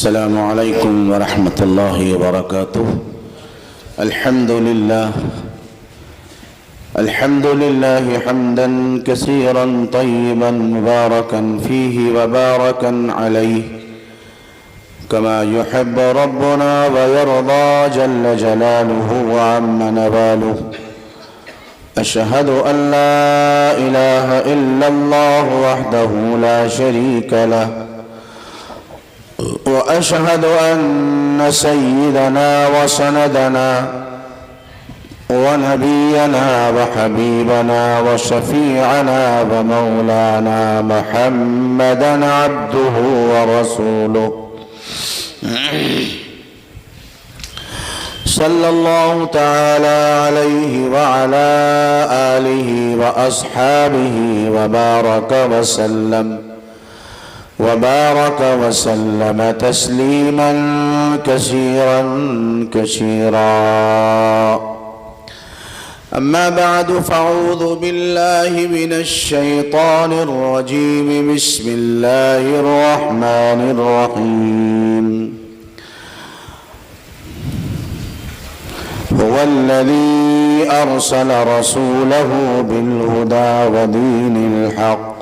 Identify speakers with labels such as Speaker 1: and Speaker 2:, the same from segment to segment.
Speaker 1: السلام عليكم ورحمة الله وبركاته. الحمد لله حمدا كثيرا طيبا مباركا فيه وباركا عليه كما يحب ربنا ويرضى جل جلاله وعم نواله. أشهد أن لا إله إلا الله وحده لا شريك له، وأشهد أن سيدنا وسندنا ونبينا وحبيبنا وشفيعنا ومولانا محمدا عبده ورسوله صلى الله تعالى عليه وعلى آله وأصحابه وبارك وسلم تسليما كثيرا كثيرا. أما بعد، فأعوذ بالله من الشيطان الرجيم. بسم الله الرحمن الرحيم. هو الذي أرسل رسوله بالهدى ودين الحق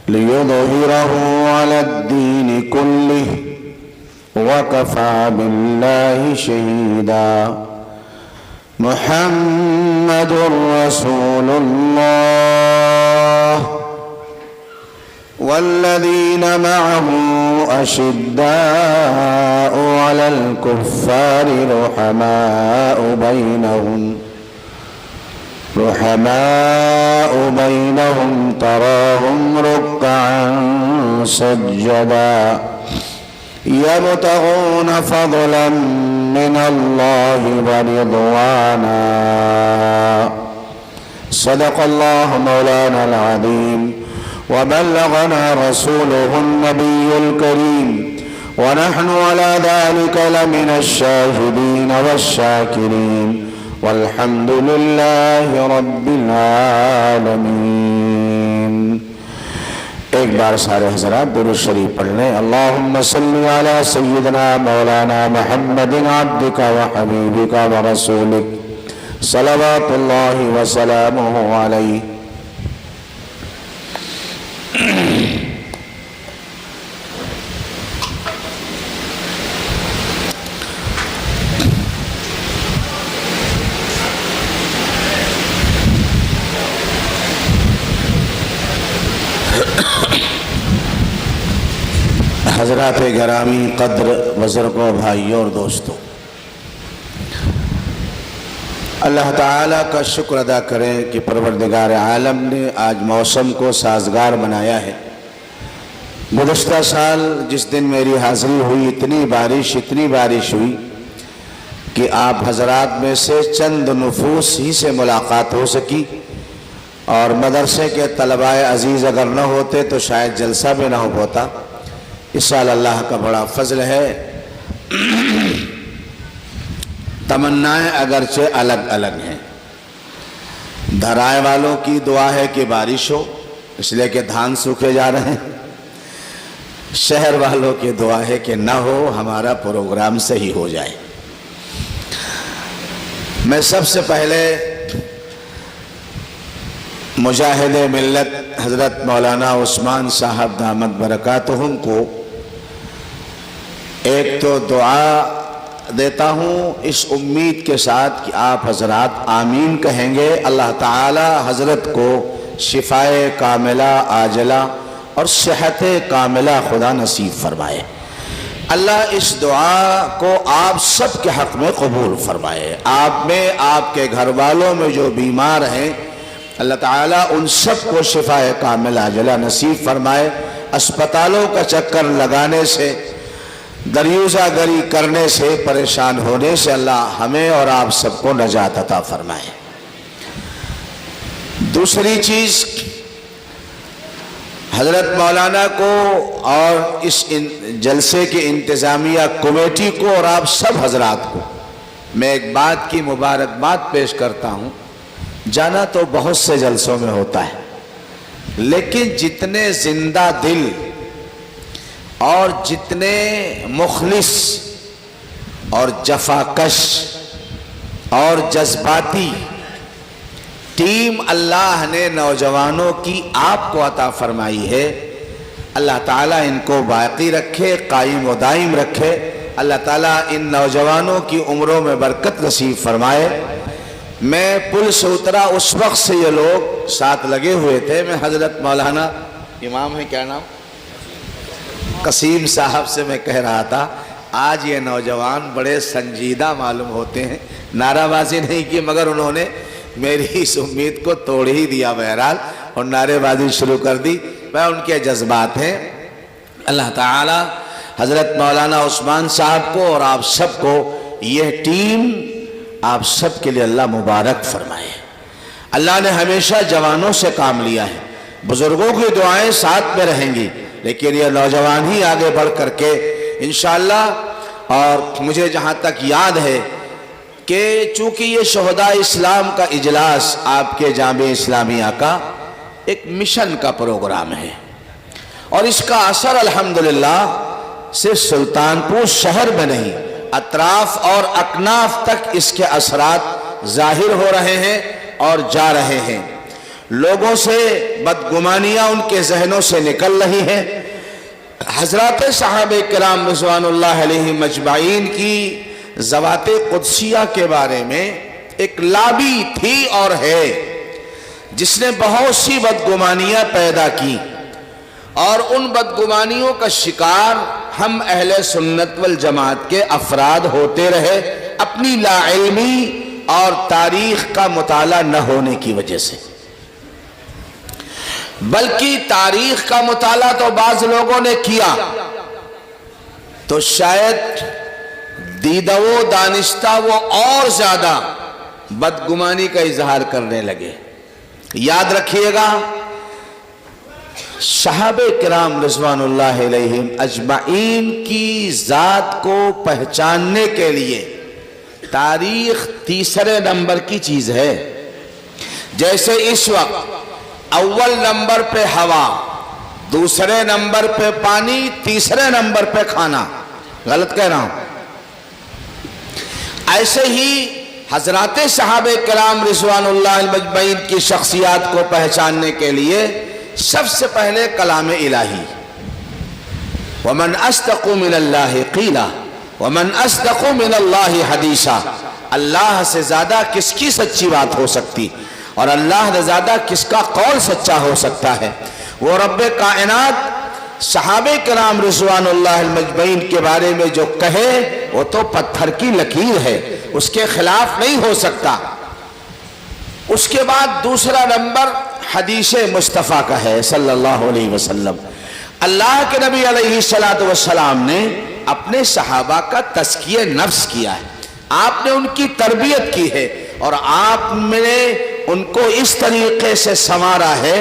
Speaker 1: ليظهره على الدين كله وكفى بالله شهيدا. محمد رسول الله والذين معه أشداء على الكفار رحماء بينهم تراهم ركعا سجدا يبتغون فضلا من الله ورضوانا. صدق الله مولانا العظيم وبلغنا رسوله النبي الكريم، ونحن على ذلك لمن الشاهدين والشاكرين، والحمد لله رب العالمین. ایک بار سارے حضرات درود شریف پڑھ لیں. اللہم صلی علی سیدنا مولانا محمد عبدک وحبیبک ورسولک صلوات اللہ وسلامہ علیہ. حضرات گرامی قدر بزرگوں، بھائیوں اور دوستوں، اللہ تعالیٰ کا شکر ادا کریں کہ پروردگار عالم نے آج موسم کو سازگار بنایا ہے. گزشتہ سال جس دن میری حاضری ہوئی اتنی بارش ہوئی کہ آپ حضرات میں سے چند نفوس ہی سے ملاقات ہو سکی، اور مدرسے کے طلباء عزیز اگر نہ ہوتے تو شاید جلسہ بھی نہ ہو پاتا. اس سال اللہ کا بڑا فضل ہے. تمنائیں اگرچہ الگ الگ ہیں. دھرائے والوں کی دعا ہے کہ بارش ہو، اس لیے کہ دھان سوکھے جا رہے ہیں. شہر والوں کی دعا ہے کہ نہ ہو، ہمارا پروگرام صحیح ہو جائے. میں سب سے پہلے مجاہد ملت حضرت مولانا عثمان صاحب دامت برکاتہم کو ایک تو دعا دیتا ہوں اس امید کے ساتھ کہ آپ حضرات آمین کہیں گے. اللہ تعالی حضرت کو شفائے کاملہ عاجلہ اور صحت کاملہ خدا نصیب فرمائے. اللہ اس دعا کو آپ سب کے حق میں قبول فرمائے. آپ میں، آپ کے گھر والوں میں جو بیمار ہیں، اللہ تعالیٰ ان سب کو شفائے کاملہ عاجلہ نصیب فرمائے. اسپتالوں کا چکر لگانے سے، دریوزہ گری کرنے سے، پریشان ہونے سے اللہ ہمیں اور آپ سب کو نجات عطا فرمائے. دوسری چیز، حضرت مولانا کو اور اس جلسے کی انتظامیہ کمیٹی کو اور آپ سب حضرات کو میں ایک بات کی مبارکباد پیش کرتا ہوں. جانا تو بہت سے جلسوں میں ہوتا ہے، لیکن جتنے زندہ دل اور جتنے مخلص اور جفاکش اور جذباتی ٹیم اللہ نے نوجوانوں کی آپ کو عطا فرمائی ہے، اللہ تعالیٰ ان کو باقی رکھے، قائم و دائم رکھے۔ اللہ تعالیٰ ان نوجوانوں کی عمروں میں برکت نصیب فرمائے۔ میں پل سے اترا اس وقت سے یہ لوگ ساتھ لگے ہوئے تھے۔ میں حضرت مولانا امام ہے، کیا نام، قسیم صاحب سے میں کہہ رہا تھا آج یہ نوجوان بڑے سنجیدہ معلوم ہوتے ہیں، نعرہ بازی نہیں کی مگر انہوں نے میری اس امید کو توڑ ہی دیا بہرحال اور نعرے بازی شروع کر دی۔ میں ان کے جذبات ہیں۔ اللہ تعالی حضرت مولانا عثمان صاحب کو اور آپ سب کو، یہ ٹیم آپ سب کے لیے اللہ مبارک فرمائے۔ اللہ نے ہمیشہ جوانوں سے کام لیا ہے، بزرگوں کی دعائیں ساتھ میں رہیں گی، لیکن یہ نوجوان ہی آگے بڑھ کر کے انشاءاللہ۔ اور مجھے جہاں تک یاد ہے کہ چونکہ یہ شہداء اسلام کا اجلاس آپ کے جامعہ اسلامیہ کا ایک مشن کا پروگرام ہے، اور اس کا اثر الحمدللہ صرف سلطان پور شہر میں نہیں، اطراف اور اکناف تک اس کے اثرات ظاہر ہو رہے ہیں اور جا رہے ہیں۔ لوگوں سے بدگمانیاں ان کے ذہنوں سے نکل رہی ہیں۔ حضرات صحابہ کرام رضوان اللہ علیہم اجمعین کی ذوات قدسیہ کے بارے میں ایک لابی تھی اور ہے جس نے بہت سی بدگمانیاں پیدا کی، اور ان بدگمانیوں کا شکار ہم اہل سنت والجماعت کے افراد ہوتے رہے، اپنی لا علمی اور تاریخ کا مطالعہ نہ ہونے کی وجہ سے۔ بلکہ تاریخ کا مطالعہ تو بعض لوگوں نے کیا تو شاید دیدہ و دانستہ وہ اور زیادہ بدگمانی کا اظہار کرنے لگے۔ یاد رکھیے گا، صحابہ کرام رضوان اللہ علیہم اجمعین کی ذات کو پہچاننے کے لیے تاریخ تیسرے نمبر کی چیز ہے۔ جیسے اس وقت اول نمبر پہ ہوا، دوسرے نمبر پہ پانی، تیسرے نمبر پہ کھانا، غلط کہہ رہا ہوں؟ ایسے ہی حضرات صحابہ کرام رضوان اللہ اجمعین کی شخصیات کو پہچاننے کے لیے سب سے پہلے کلام الہی، وَمَنْ أَصْدَقُ مِنَ اللَّهِ قِيلًا وَمَنْ أَصْدَقُ مِنَ اللَّهِ حَدِيثًا۔ اللہ سے زیادہ کس کی سچی بات ہو سکتی، اور اللہ سے زیادہ کس کا قول سچا ہو سکتا ہے؟ وہ رب کائنات صحابہ کرام رضوان اللہ اجمعین کے بارے میں جو کہے وہ تو پتھر کی لکیر ہے، اس کے خلاف نہیں ہو سکتا۔ اس کے بعد دوسرا نمبر حدیث مصطفیٰ کا ہے صلی اللہ علیہ وسلم۔ اللہ کے نبی علیہ السلام نے اپنے صحابہ کا تزکیہ نفس کیا ہے، آپ نے ان کی تربیت کی ہے، اور آپ نے ان کو اس طریقے سے سنوارا ہے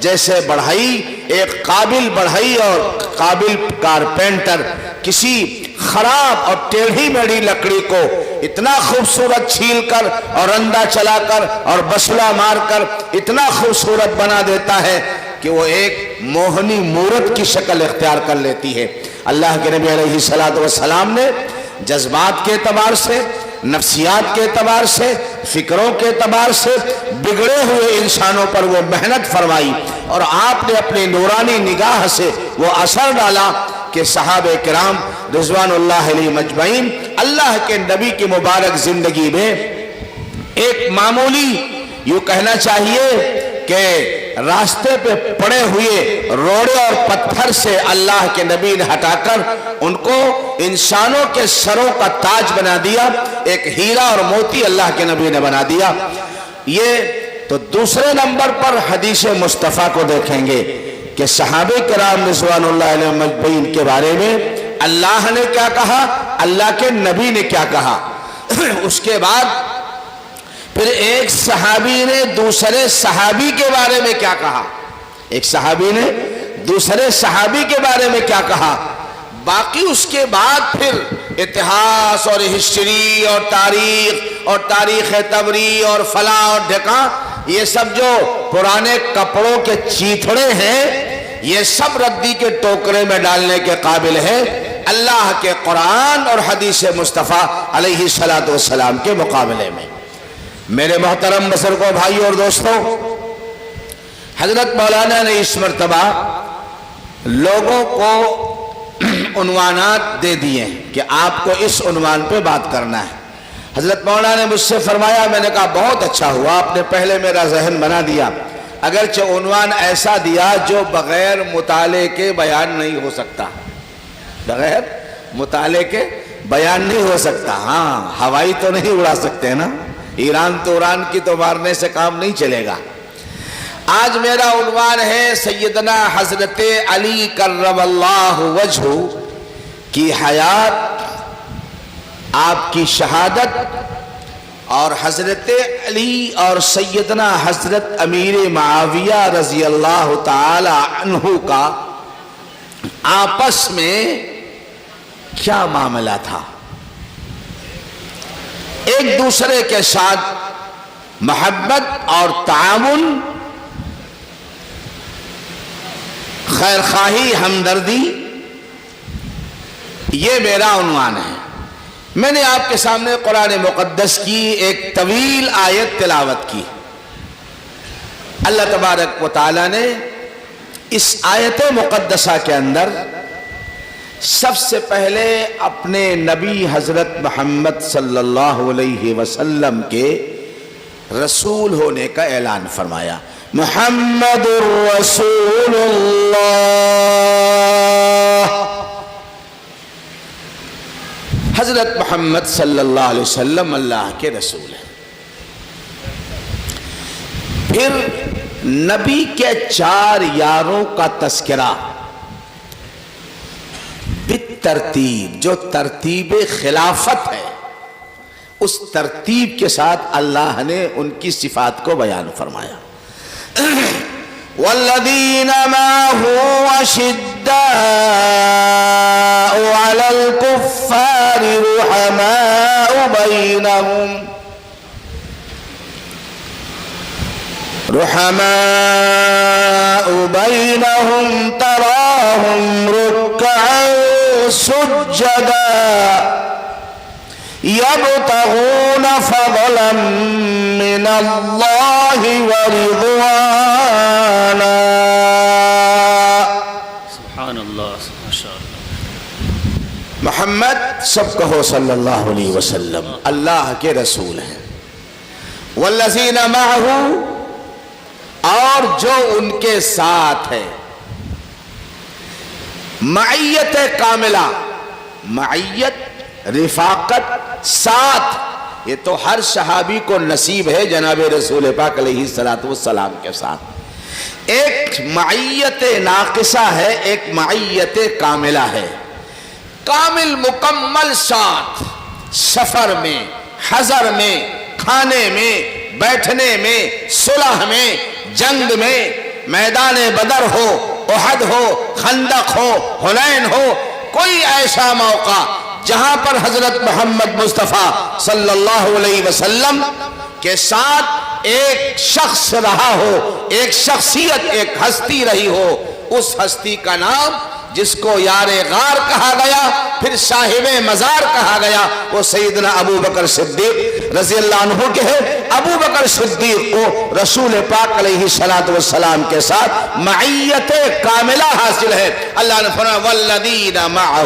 Speaker 1: جیسے بڑھئی، ایک قابل بڑھئی اور قابل کارپینٹر کسی خراب اور ٹیڑھی میڑھی لکڑی کو اتنا خوبصورت چھیل کر اور اندھا چلا کر اور بسلا مار کر اتنا خوبصورت بنا دیتا ہے کہ وہ ایک موہنی مورت کی شکل اختیار کر لیتی ہے۔ اللہ کے نبی علیہ السلام نے جذبات کے اعتبار سے، نفسیات کے اعتبار سے، فکروں کے اعتبار سے بگڑے ہوئے انسانوں پر وہ محنت فرمائی، اور آپ نے اپنی نورانی نگاہ سے وہ اثر ڈالا کہ صحابہ کرام رضوان اللہ علیہم اجمعین اللہ کے نبی کی مبارک زندگی میں ایک معمولی، یوں کہنا چاہیے کہ راستے پہ پڑے ہوئے روڑے اور پتھر سے اللہ کے نبی نے ہٹا کر ان کو انسانوں کے سروں کا تاج بنا دیا، ایک ہیرا اور موتی اللہ کے نبی نے بنا دیا۔ یہ تو دوسرے نمبر پر حدیث مصطفیٰ کو دیکھیں گے کہ صحابہ کرام رضوان اللہ علیہم اجمعین کے بارے میں اللہ نے کیا کہا، اللہ کے نبی نے کیا کہا۔ اس کے بعد پھر ایک صحابی نے دوسرے صحابی کے بارے میں کیا کہا، ایک صحابی نے دوسرے صحابی کے بارے میں کیا کہا۔ باقی اس کے بعد پھر اتہاس اور ہسٹری اور تاریخ تبری اور فلاں اور ڈھکاں، یہ سب جو پرانے کپڑوں کے چیتھڑے ہیں، یہ سب ردی کے ٹوکرے میں ڈالنے کے قابل ہے اللہ کے قرآن اور حدیث مصطفیٰ علیہ السلام کے مقابلے میں۔ میرے محترم بزرگوں، بھائیوں اور دوستوں، حضرت مولانا نے اس مرتبہ لوگوں کو عنوانات دے دیے کہ آپ کو اس عنوان پہ بات کرنا ہے۔ حضرت مولانا نے مجھ سے فرمایا، میں نے کہا بہت اچھا ہوا، آپ نے پہلے میرا ذہن بنا دیا، اگرچہ عنوان ایسا دیا جو بغیر مطالعے کے بیان نہیں ہو سکتا، بغیر مطالعے کے بیان نہیں ہو سکتا۔ ہاں، ہوائی تو نہیں اڑا سکتے نا، ایران تو ایران کی تو مارنے سے کام نہیں چلے گا۔ آج میرا عنوان ہے سیدنا حضرت علی کرم اللہ وجہہ کی حیات، آپ کی شہادت، اور حضرت علی اور سیدنا حضرت امیر معاویہ رضی اللہ تعالی عنہ کا آپس میں کیا معاملہ تھا، ایک دوسرے کے ساتھ محبت اور تعاون، خیر خواہی، ہمدردی، یہ میرا عنوان ہے۔ میں نے آپ کے سامنے قرآن مقدس کی ایک طویل آیت تلاوت کی۔ اللہ تبارک و تعالی نے اس آیت مقدسہ کے اندر سب سے پہلے اپنے نبی حضرت محمد صلی اللہ علیہ وسلم کے رسول ہونے کا اعلان فرمایا۔ محمد رسول اللہ، حضرت محمد صلی اللہ علیہ وسلم اللہ کے رسول ہیں۔ پھر نبی کے 4 یاروں کا تذکرہ بالترتیب، جو ترتیب خلافت ہے اس ترتیب کے ساتھ اللہ نے ان کی صفات کو بیان فرمایا۔ والذین معه اشداء علی الکفار رحماء بینہم تراہم رکعا سجدا یبتغون فضلا من اللہ ورضوانا۔
Speaker 2: سبحان اللہ، ماشاء اللہ۔
Speaker 1: محمد سب کہو صلی اللہ علیہ وسلم اللہ کے رسول ہیں۔ والذین معہ، اور جو ان کے ساتھ ہے، معیت کاملہ، معیت، رفاقت، ساتھ، یہ تو ہر صحابی کو نصیب ہے جناب رسول پاک علیہ السلام کے ساتھ۔ ایک معیت ناقصہ ہے، ایک معیت کاملہ ہے۔ کامل مکمل ساتھ، سفر میں، حضر میں، کھانے میں، بیٹھنے میں، صلح میں، جنگ میں، میدان بدر ہو، احد ہو، خندق ہو، حنین ہو، کوئی ایسا موقع جہاں پر حضرت محمد مصطفیٰ صلی اللہ علیہ وسلم کے ساتھ ایک شخص رہا ہو، ایک شخصیت، ایک ہستی رہی ہو، اس ہستی کا نام جس کو یار غار کہا گیا، پھر صاحب مزار کہا گیا، وہ سیدنا ابو بکر صدیق رضی اللہ عنہ کے ہے۔ ابو بکر صدیق کو رسول پاک علیہ السلام کے ساتھ معیت کاملہ حاصل ہے۔ اللہ نے فرمایا والذین معہ،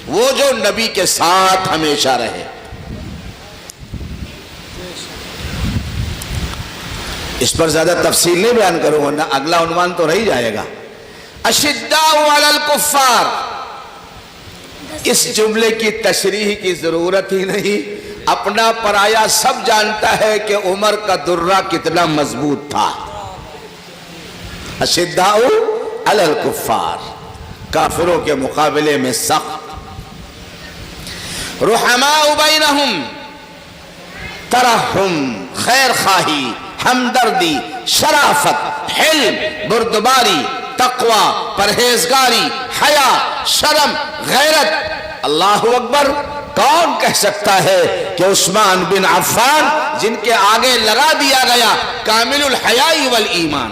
Speaker 1: وہ جو نبی کے ساتھ ہمیشہ رہے۔ اس پر زیادہ تفصیل نہیں بیان کروں ورنہ اگلا عنوان تو رہ جائے گا۔ اشداء علی الکفار، اس جملے کی تشریح کی ضرورت ہی نہیں، اپنا پرایا سب جانتا ہے کہ عمر کا درہ کتنا مضبوط تھا۔ اشداء علی الکفار، کافروں کے مقابلے میں سخت۔ رحماء بینہم، ترحم، خیر خواہی، ہمدردی، شرافت، حلم، بردباری، تقوی، پرہیزگاری، حیا، شرم، غیرت۔ اللہ اکبر، کون کہہ سکتا ہے کہ عثمان بن عفان جن کے آگے لگا دیا گیا کامل الحیاء والایمان،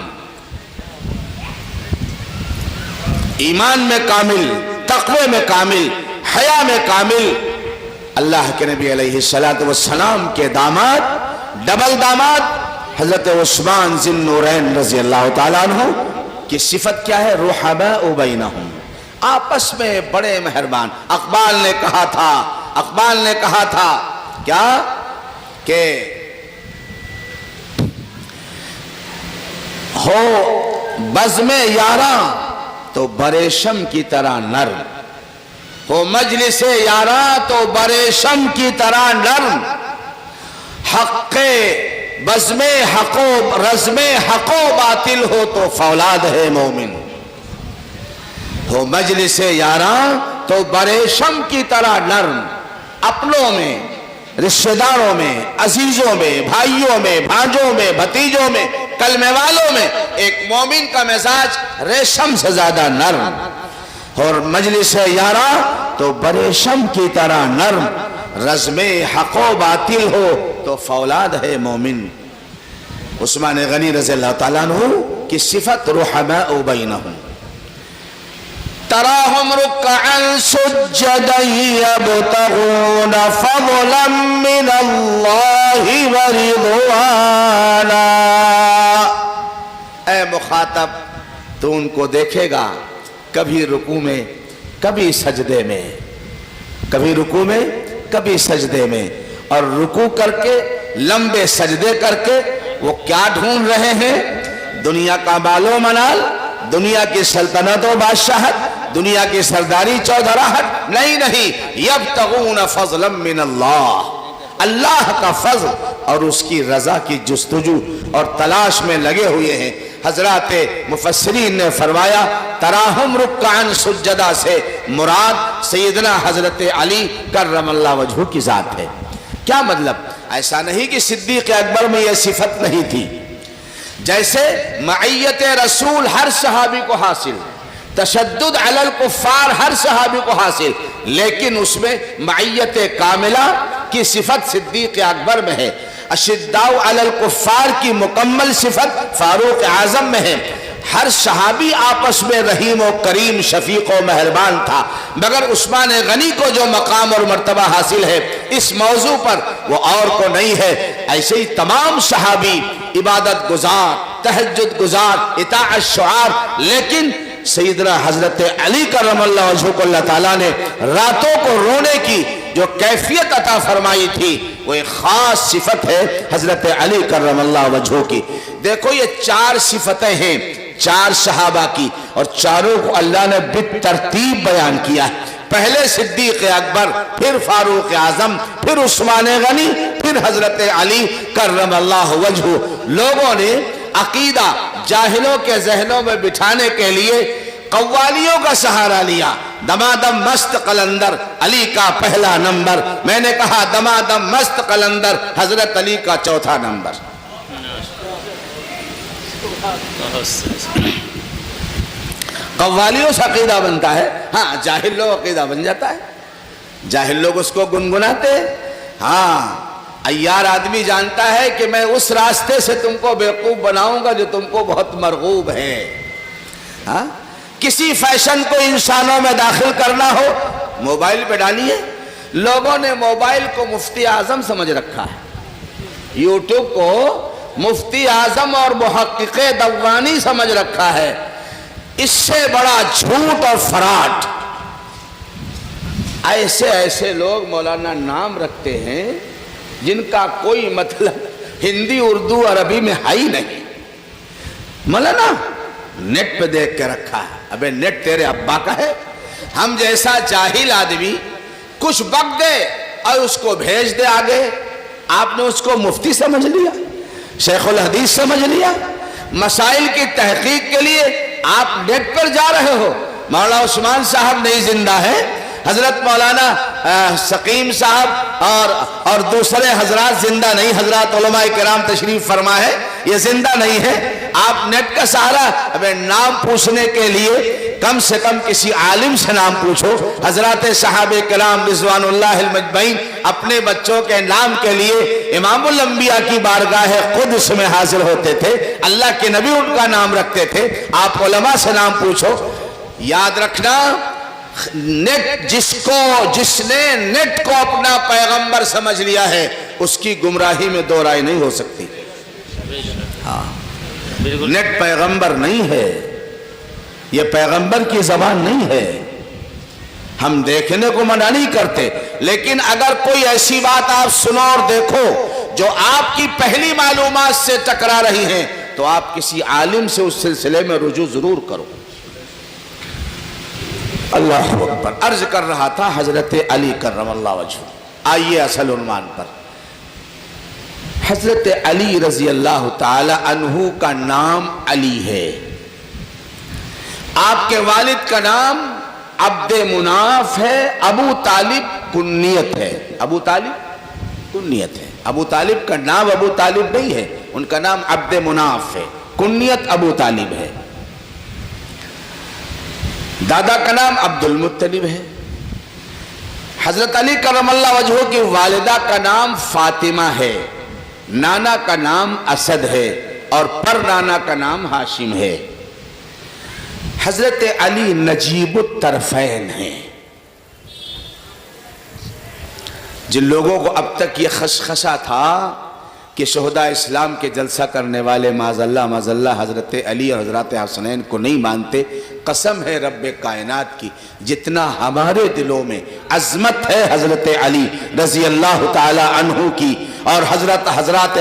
Speaker 1: ایمان میں کامل، تقوی میں کامل، حیا میں کامل، اللہ کے نبی علیہ السلام کے داماد، ڈبل داماد حضرت عثمان ذی النورین رضی اللہ تعالیٰ عنہ کی صفت کیا ہے؟ رحماء بینہم، آپس میں بڑے مہربان۔ اقبال نے کہا تھا کیا کہ ہو بزم یاراں تو بریشم کی طرح نرم، ہو مجلس یاراں تو بریشم کی طرح نرم، حق بزم حق و رزم حق و باطل ہو تو فولاد ہے مومن، ہو مجلس یاراں تو بریشم کی طرح نرم، اپنوں میں، رشتہ داروں میں، عزیزوں میں، بھائیوں میں، بھانجوں میں، بھتیجوں میں، کلمے والوں میں ایک مومن کا مزاج ریشم سے زیادہ نرم، اور مجلس یاراں تو بریشم کی طرح نرم، رزم حق و باطل ہو تو فولاد ہے مومن۔ عثمان غنی رضی اللہ تعالیٰ عنہ کی صفت رحماء بینہم، تراہم رکعا سجدا یبتغون فضلا من اللہ ورضوانا۔ اے مخاطب، تو ان کو دیکھے گا کبھی رکوع میں، کبھی سجدے میں، کبھی رکوع میں، کبھی سجدے میں، اور رکوع کر کے لمبے سجدے کر کے وہ کیا ڈھونڈ رہے ہیں؟ دنیا کا مال و منال، دنیا کی سلطنت و بادشاہت، دنیا کی سرداری چودھراہٹ، نہیں، یبتغون فضلا من اللہ، اللہ کا فضل اور اس کی رضا کی جستجو اور تلاش میں لگے ہوئے ہیں۔ حضرات مفسرین نے فرمایا تراہم رکعا سجدہ سے مراد سیدنا حضرت علی کرم اللہ وجہہ کی ذات ہے۔ کیا مطلب؟ ایسا نہیں کہ صدیق اکبر میں یہ صفت نہیں تھی، جیسے معیت رسول ہر صحابی کو حاصل، تشدد علی الکفار ہر صحابی کو حاصل، لیکن اس میں معیت کاملہ کی صفت صدیق اکبر میں ہے، اشداء علی الکفار کی مکمل صفت فاروق اعظم میں ہے۔ ہر صحابی آپس میں رحیم و کریم، شفیق و مہربان تھا، مگر عثمان غنی کو جو مقام اور مرتبہ حاصل ہے اس موضوع پر وہ اور کو نہیں ہے۔ ایسے ہی تمام صحابی عبادت گزار، تہجد گزار، اطاعت شعار، لیکن سیدنا حضرت علی کرم اللہ وجہہ کو اللہ تعالیٰ نے راتوں کو رونے کی جو کیفیت عطا فرمائی تھی وہ ایک خاص صفت ہے حضرت علی کرم اللہ وجہہ کی۔ دیکھو یہ 4 صفتیں ہیں 4 صحابہ کی، اور چاروں کو اللہ نے بالترتیب بیان کیا ہے۔ پہلے صدیق اکبر، پھر فاروق اعظم، پھر عثمان غنی، پھر حضرت علی کرم اللہ وجہہ۔ لوگوں نے عقیدہ جاہلوں کے ذہنوں میں بٹھانے کے لیے قوالیوں کا سہارا لیا، دمادم مست قلندر علی کا پہلا نمبر، میں نے کہا دمادم مست قلندر حضرت علی کا چوتھا نمبر۔ قوالیوں سے عقیدہ بنتا ہے، ہاں جاہل لوگ عقیدہ بن جاتا ہے، جاہل لوگ اس کو گنگناتے ہیں۔ ہاں عیار آدمی جانتا ہے کہ میں اس راستے سے تم کو بیوقوف بناؤں گا جو تم کو بہت مرغوب ہے۔ ہاں کسی فیشن کو انسانوں میں داخل کرنا ہو موبائل پہ ڈالیے۔ لوگوں نے موبائل کو مفتی اعظم سمجھ رکھا ہے، یوٹیوب کو مفتی اعظم اور محقق دوانی سمجھ رکھا ہے۔ اس سے بڑا جھوٹ اور فراڈ ایسے لوگ مولانا نام رکھتے ہیں جن کا کوئی مطلب ہندی اردو عربی میں ہے ہی نہیں۔ مولانا نیٹ پہ دیکھ کے رکھا ہے، ابے نیٹ تیرے ابا کا ہے؟ ہم جیسا جاہل آدمی کچھ بک دے اور اس کو بھیج دے آگے، آپ نے اس کو مفتی سمجھ لیا، شیخ الحدیث سمجھ لیا۔ مسائل کی تحقیق کے لیے آپ نیٹ پر جا رہے ہو۔ مولانا عثمان صاحب نہیں زندہ ہے، حضرت مولانا سقیم صاحب اور دوسرے حضرات زندہ نہیں، حضرات علماء کرام تشریف فرما ہے، یہ زندہ نہیں ہے۔ آپ نیٹ کا سہارا، ابے نام پوچھنے کے لیے کم سے کم کسی عالم سے نام پوچھو۔ حضرات صحابہ کرام رضوان اللہ المجمعین اپنے بچوں کے نام کے لیے امام الانبیاء کی بارگاہ قدس میں حاضر ہوتے تھے، اللہ کے نبی ان کا نام رکھتے تھے۔ آپ علماء سے نام پوچھو، یاد رکھنا جس نے نیٹ کو اپنا پیغمبر سمجھ لیا ہے اس کی گمراہی میں دو رائے نہیں ہو سکتی. ہاں
Speaker 2: بالکل
Speaker 1: نیٹ پیغمبر نہیں ہے, یہ پیغمبر کی زبان نہیں ہے. ہم دیکھنے کو منع نہیں کرتے, لیکن اگر کوئی ایسی بات آپ سنو اور دیکھو جو آپ کی پہلی معلومات سے ٹکرا رہی ہیں تو آپ کسی عالم سے اس سلسلے میں رجوع ضرور کرو. اللہ اکبر. عرض کر رہا تھا حضرت علی کرم اللہ وجہہ. آئیے اصل عنوان پر. حضرت علی رضی اللہ تعالی عنہ کا نام علی ہے. آپ کے والد کا نام عبد مناف ہے. ابو طالب کنیت ہے. ابو طالب کنیت ہے. ابو طالب کا نام ابو طالب نہیں ہے, ان کا نام عبد مناف ہے, کنیت ابو طالب ہے. دادا کا نام عبد المطلب ہے. حضرت علی کرم اللہ وجہہ کی والدہ کا نام فاطمہ ہے. نانا کا نام اسد ہے اور پر نانا کا نام ہاشم ہے. حضرت علی نجیب الطرفین ہیں. جن لوگوں کو اب تک یہ خشخشا تھا کہ شہداء اسلام کے جلسہ کرنے والے معاذ اللہ حضرت علی اور حضرت حسنین کو نہیں مانتے, قسم ہے رب کائنات کی جتنا ہمارے دلوں میں عظمت ہے حضرت علی رضی اللہ تعالی عنہ کی اور حضرت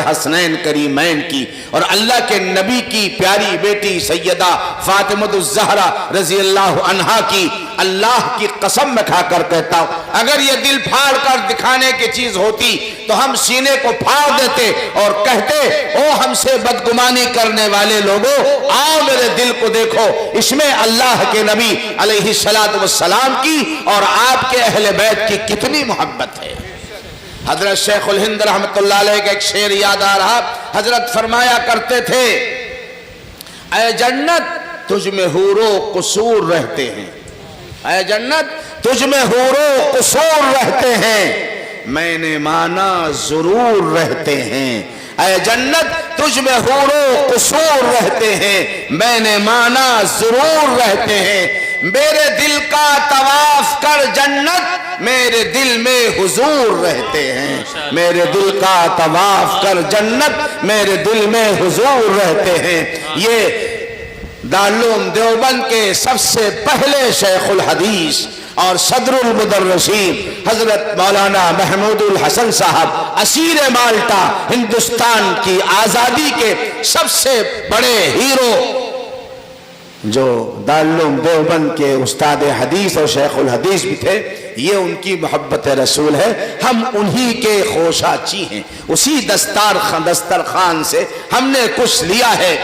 Speaker 1: حسنین کریمین کی اور اللہ کے نبی کی پیاری بیٹی سیدہ فاطمہ الزہرا رضی اللہ عنہا کی, اللہ کی قسم میں کھا کر کہتا ہوں اگر یہ دل پھاڑ کر دکھانے کی چیز ہوتی تو ہم سینے کو پھاڑ دیتے اور کہتے او ہم سے بدگمانی کرنے والے لوگوں, آؤ میرے دل کو دیکھو, اس میں اللہ کے نبی علیہ السلام کی اور آپ کے اہل بیت کی کتنی محبت ہے. حضرت شیخ الہند رحمت اللہ علیہ کا ایک شعر یاد آ رہا. حضرت فرمایا کرتے تھے اے جنت تجھ میں حور و قصور رہتے ہیں, اے جنت تجھ میں حور و قصور رہتے ہیں, میں نے مانا ضرور رہتے ہیں. اے جنت تجھ میں حور و قصور رہتے ہیں, میں نے مانا ضرور رہتے ہیں. میرے دل کا طواف کر جنت, میرے دل میں حضور رہتے ہیں. میرے دل کا طواف کر جنت, میرے دل میں حضور رہتے ہیں. یہ دارالعلوم دیوبند کے سب سے پہلے شیخ الحدیث اور صدر المدرسین حضرت مولانا محمود الحسن صاحب اسیر مالٹا, ہندوستان کی آزادی کے سب سے بڑے ہیرو جو دارالعلوم دیوبند کے استاد حدیث اور شیخ الحدیث بھی تھے, یہ ان کی محبت رسول ہے. ہم انہی کے خوشاچی ہیں, اسی دسترخوان سے ہم نے کچھ لیا ہے.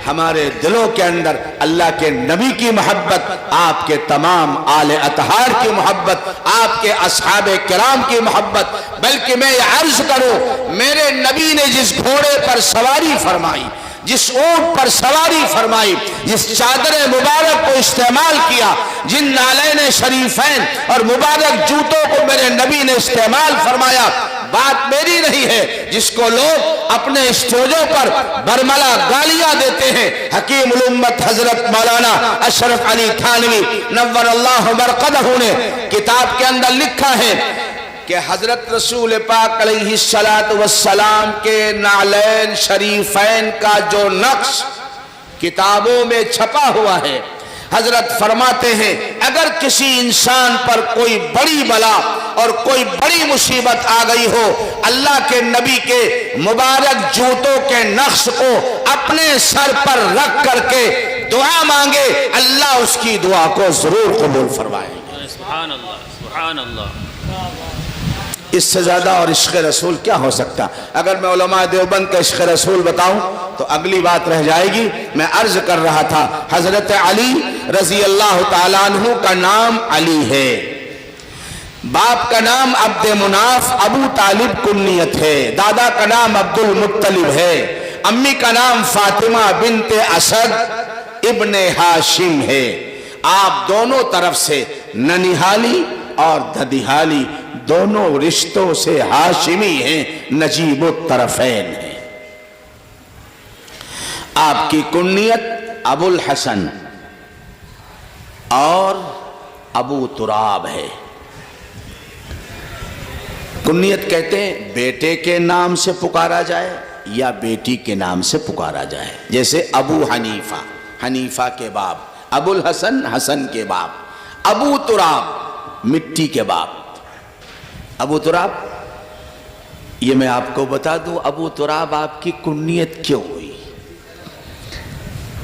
Speaker 1: ہمارے دلوں کے اندر اللہ کے نبی کی محبت, آپ کے تمام آل اطہار کی محبت, آپ کے اصحاب کرام کی محبت. بلکہ میں یہ عرض کروں, میرے نبی نے جس گھوڑے پر سواری فرمائی, جس اونٹ پر سواری فرمائی, جس چادر مبارک کو استعمال کیا, جن نالین شریفین اور مبارک جوتوں کو میرے نبی نے استعمال فرمایا, بات میری نہیں ہے جس کو لوگ اپنے اسٹیجوں پر برملا گالیاں دیتے ہیں. حکیم الامت حضرت مولانا اشرف علی تھانوی نور اللہ مرقدہ نے کتاب کے اندر لکھا ہے کہ حضرت رسول پاک علیہ السلام کے نعلین شریفین کا جو نقش کتابوں میں چھپا ہوا ہے, حضرت فرماتے ہیں اگر کسی انسان پر کوئی بڑی بلا اور کوئی بڑی مصیبت آ گئی ہو, اللہ کے نبی کے مبارک جوتوں کے نقش کو اپنے سر پر رکھ کر کے دعا مانگے, اللہ اس کی دعا کو ضرور قبول فرمائے.
Speaker 2: سبحان اللہ, سبحان اللہ.
Speaker 1: اس سے زیادہ اور عشق رسول کیا ہو سکتا؟ اگر میں علماء دیوبند کا عشق رسول بتاؤں تو اگلی بات رہ جائے گی. میں عرض کر رہا تھا حضرت علی رضی اللہ تعالیٰ عنہ کا نام علی ہے, باپ کا نام عبد مناف ابو طالب کنیت ہے, دادا کا نام عبد المطلب ہے, امی کا نام فاطمہ بنت اسد ابن ہاشم ہے. آپ دونوں طرف سے ننیحالی اور ددیحالی دونوں رشتوں سے ہاشمی ہیں, نجیب الطرفین ہیں. آپ کی کنیت ابو الحسن اور ابو تراب ہے۔ کنیت کہتے ہیں بیٹے کے نام سے پکارا جائے یا بیٹی کے نام سے پکارا جائے، جیسے ابو حنیفہ، حنیفہ کے باپ، ابو الحسن، حسن کے باپ، ابو تراب، مٹی کے باپ۔ ابو تراب، یہ میں آپ کو بتا دوں ابو تراب آپ کی کنیت کیوں ہوئی۔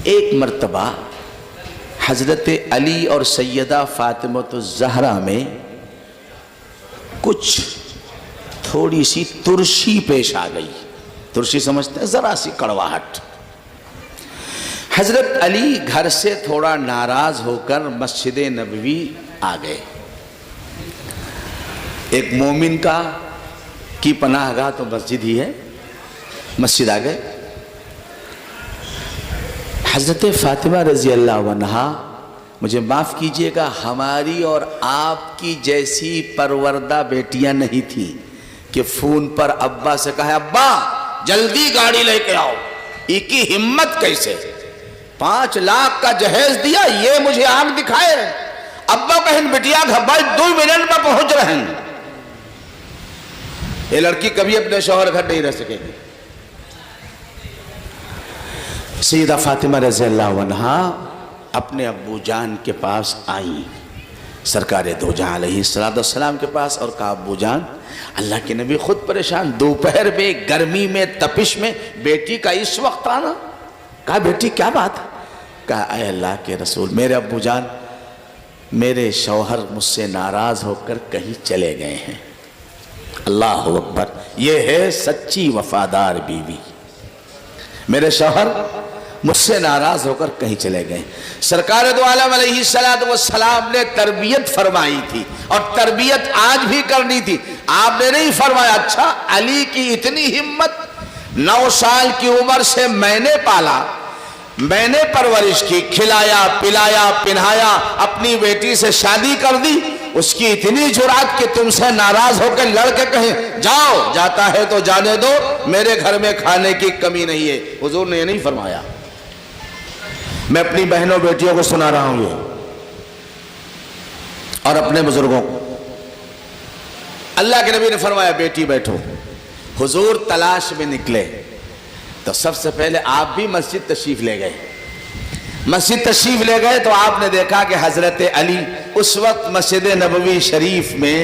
Speaker 1: ایک مرتبہ حضرت علی اور سیدہ فاطمہ الزہرا میں کچھ تھوڑی سی ترشی پیش آ گئی۔ ترشی سمجھتے ہیں؟ ذرا سی کڑواہٹ۔ حضرت علی گھر سے تھوڑا ناراض ہو کر مسجد نبوی آ گئے۔ ایک مومن کی پناہ گاہ تو مسجد ہی ہے، مسجد آ گئے۔ حضرت فاطمہ رضی اللہ عنہا، مجھے معاف کیجئے گا، ہماری اور آپ کی جیسی پروردہ بیٹیاں نہیں تھیں کہ فون پر ابا سے کہا ابا جلدی گاڑی لے کے آؤ۔ ایک کی ہمت کیسے، 5 لاکھ کا جہیز دیا، یہ مجھے آنکھ دکھائے، ابا کہیں بٹیا گھبائی 2 منٹ میں پہنچ رہے ہیں۔ یہ لڑکی کبھی اپنے شوہر گھر نہیں رہ سکے گی۔ سیدہ فاطمہ رضی اللہ عنہا اپنے ابو جان کے پاس آئیں، سرکار دو جہاں علیہ السلام کے پاس، اور کہا ابو جان اللہ کے نبی خود پریشان، دوپہر میں گرمی میں تپش میں بیٹی کا اس وقت آنا۔ کہا بیٹی کیا بات ہے؟ کہا اے اللہ کے رسول، میرے ابو جان میرے شوہر مجھ سے ناراض ہو کر کہیں چلے گئے ہیں۔ اللہ اکبر، یہ ہے سچی وفادار بیوی۔ میرے شوہر مجھ سے ناراض ہو کر کہیں چلے گئے۔ سرکار دو عالم علیہ السلام نے تربیت فرمائی تھی، اور تربیت آج بھی کرنی تھی۔ آپ نے نہیں فرمایا اچھا علی کی اتنی ہمت، 9 سال کی عمر سے میں نے پالا، میں نے پرورش کی، کھلایا پلایا پہنایا، اپنی بیٹی سے شادی کر دی، اس کی اتنی جرات کہ تم سے ناراض ہو کے لڑ کے کہیں جاؤ، جاتا ہے تو جانے دو، میرے گھر میں کھانے کی کمی نہیں ہے۔ حضور نے یہ نہیں فرمایا۔ میں اپنی بہنوں بیٹیوں کو سنا رہا ہوں یہ، اور اپنے بزرگوں کو۔ اللہ کے نبی نے فرمایا بیٹی بیٹھو۔ حضور تلاش میں نکلے تو سب سے پہلے آپ بھی مسجد تشریف لے گئے۔ مسجد تشریف لے گئے تو آپ نے دیکھا کہ حضرت علی اس وقت مسجد نبوی شریف میں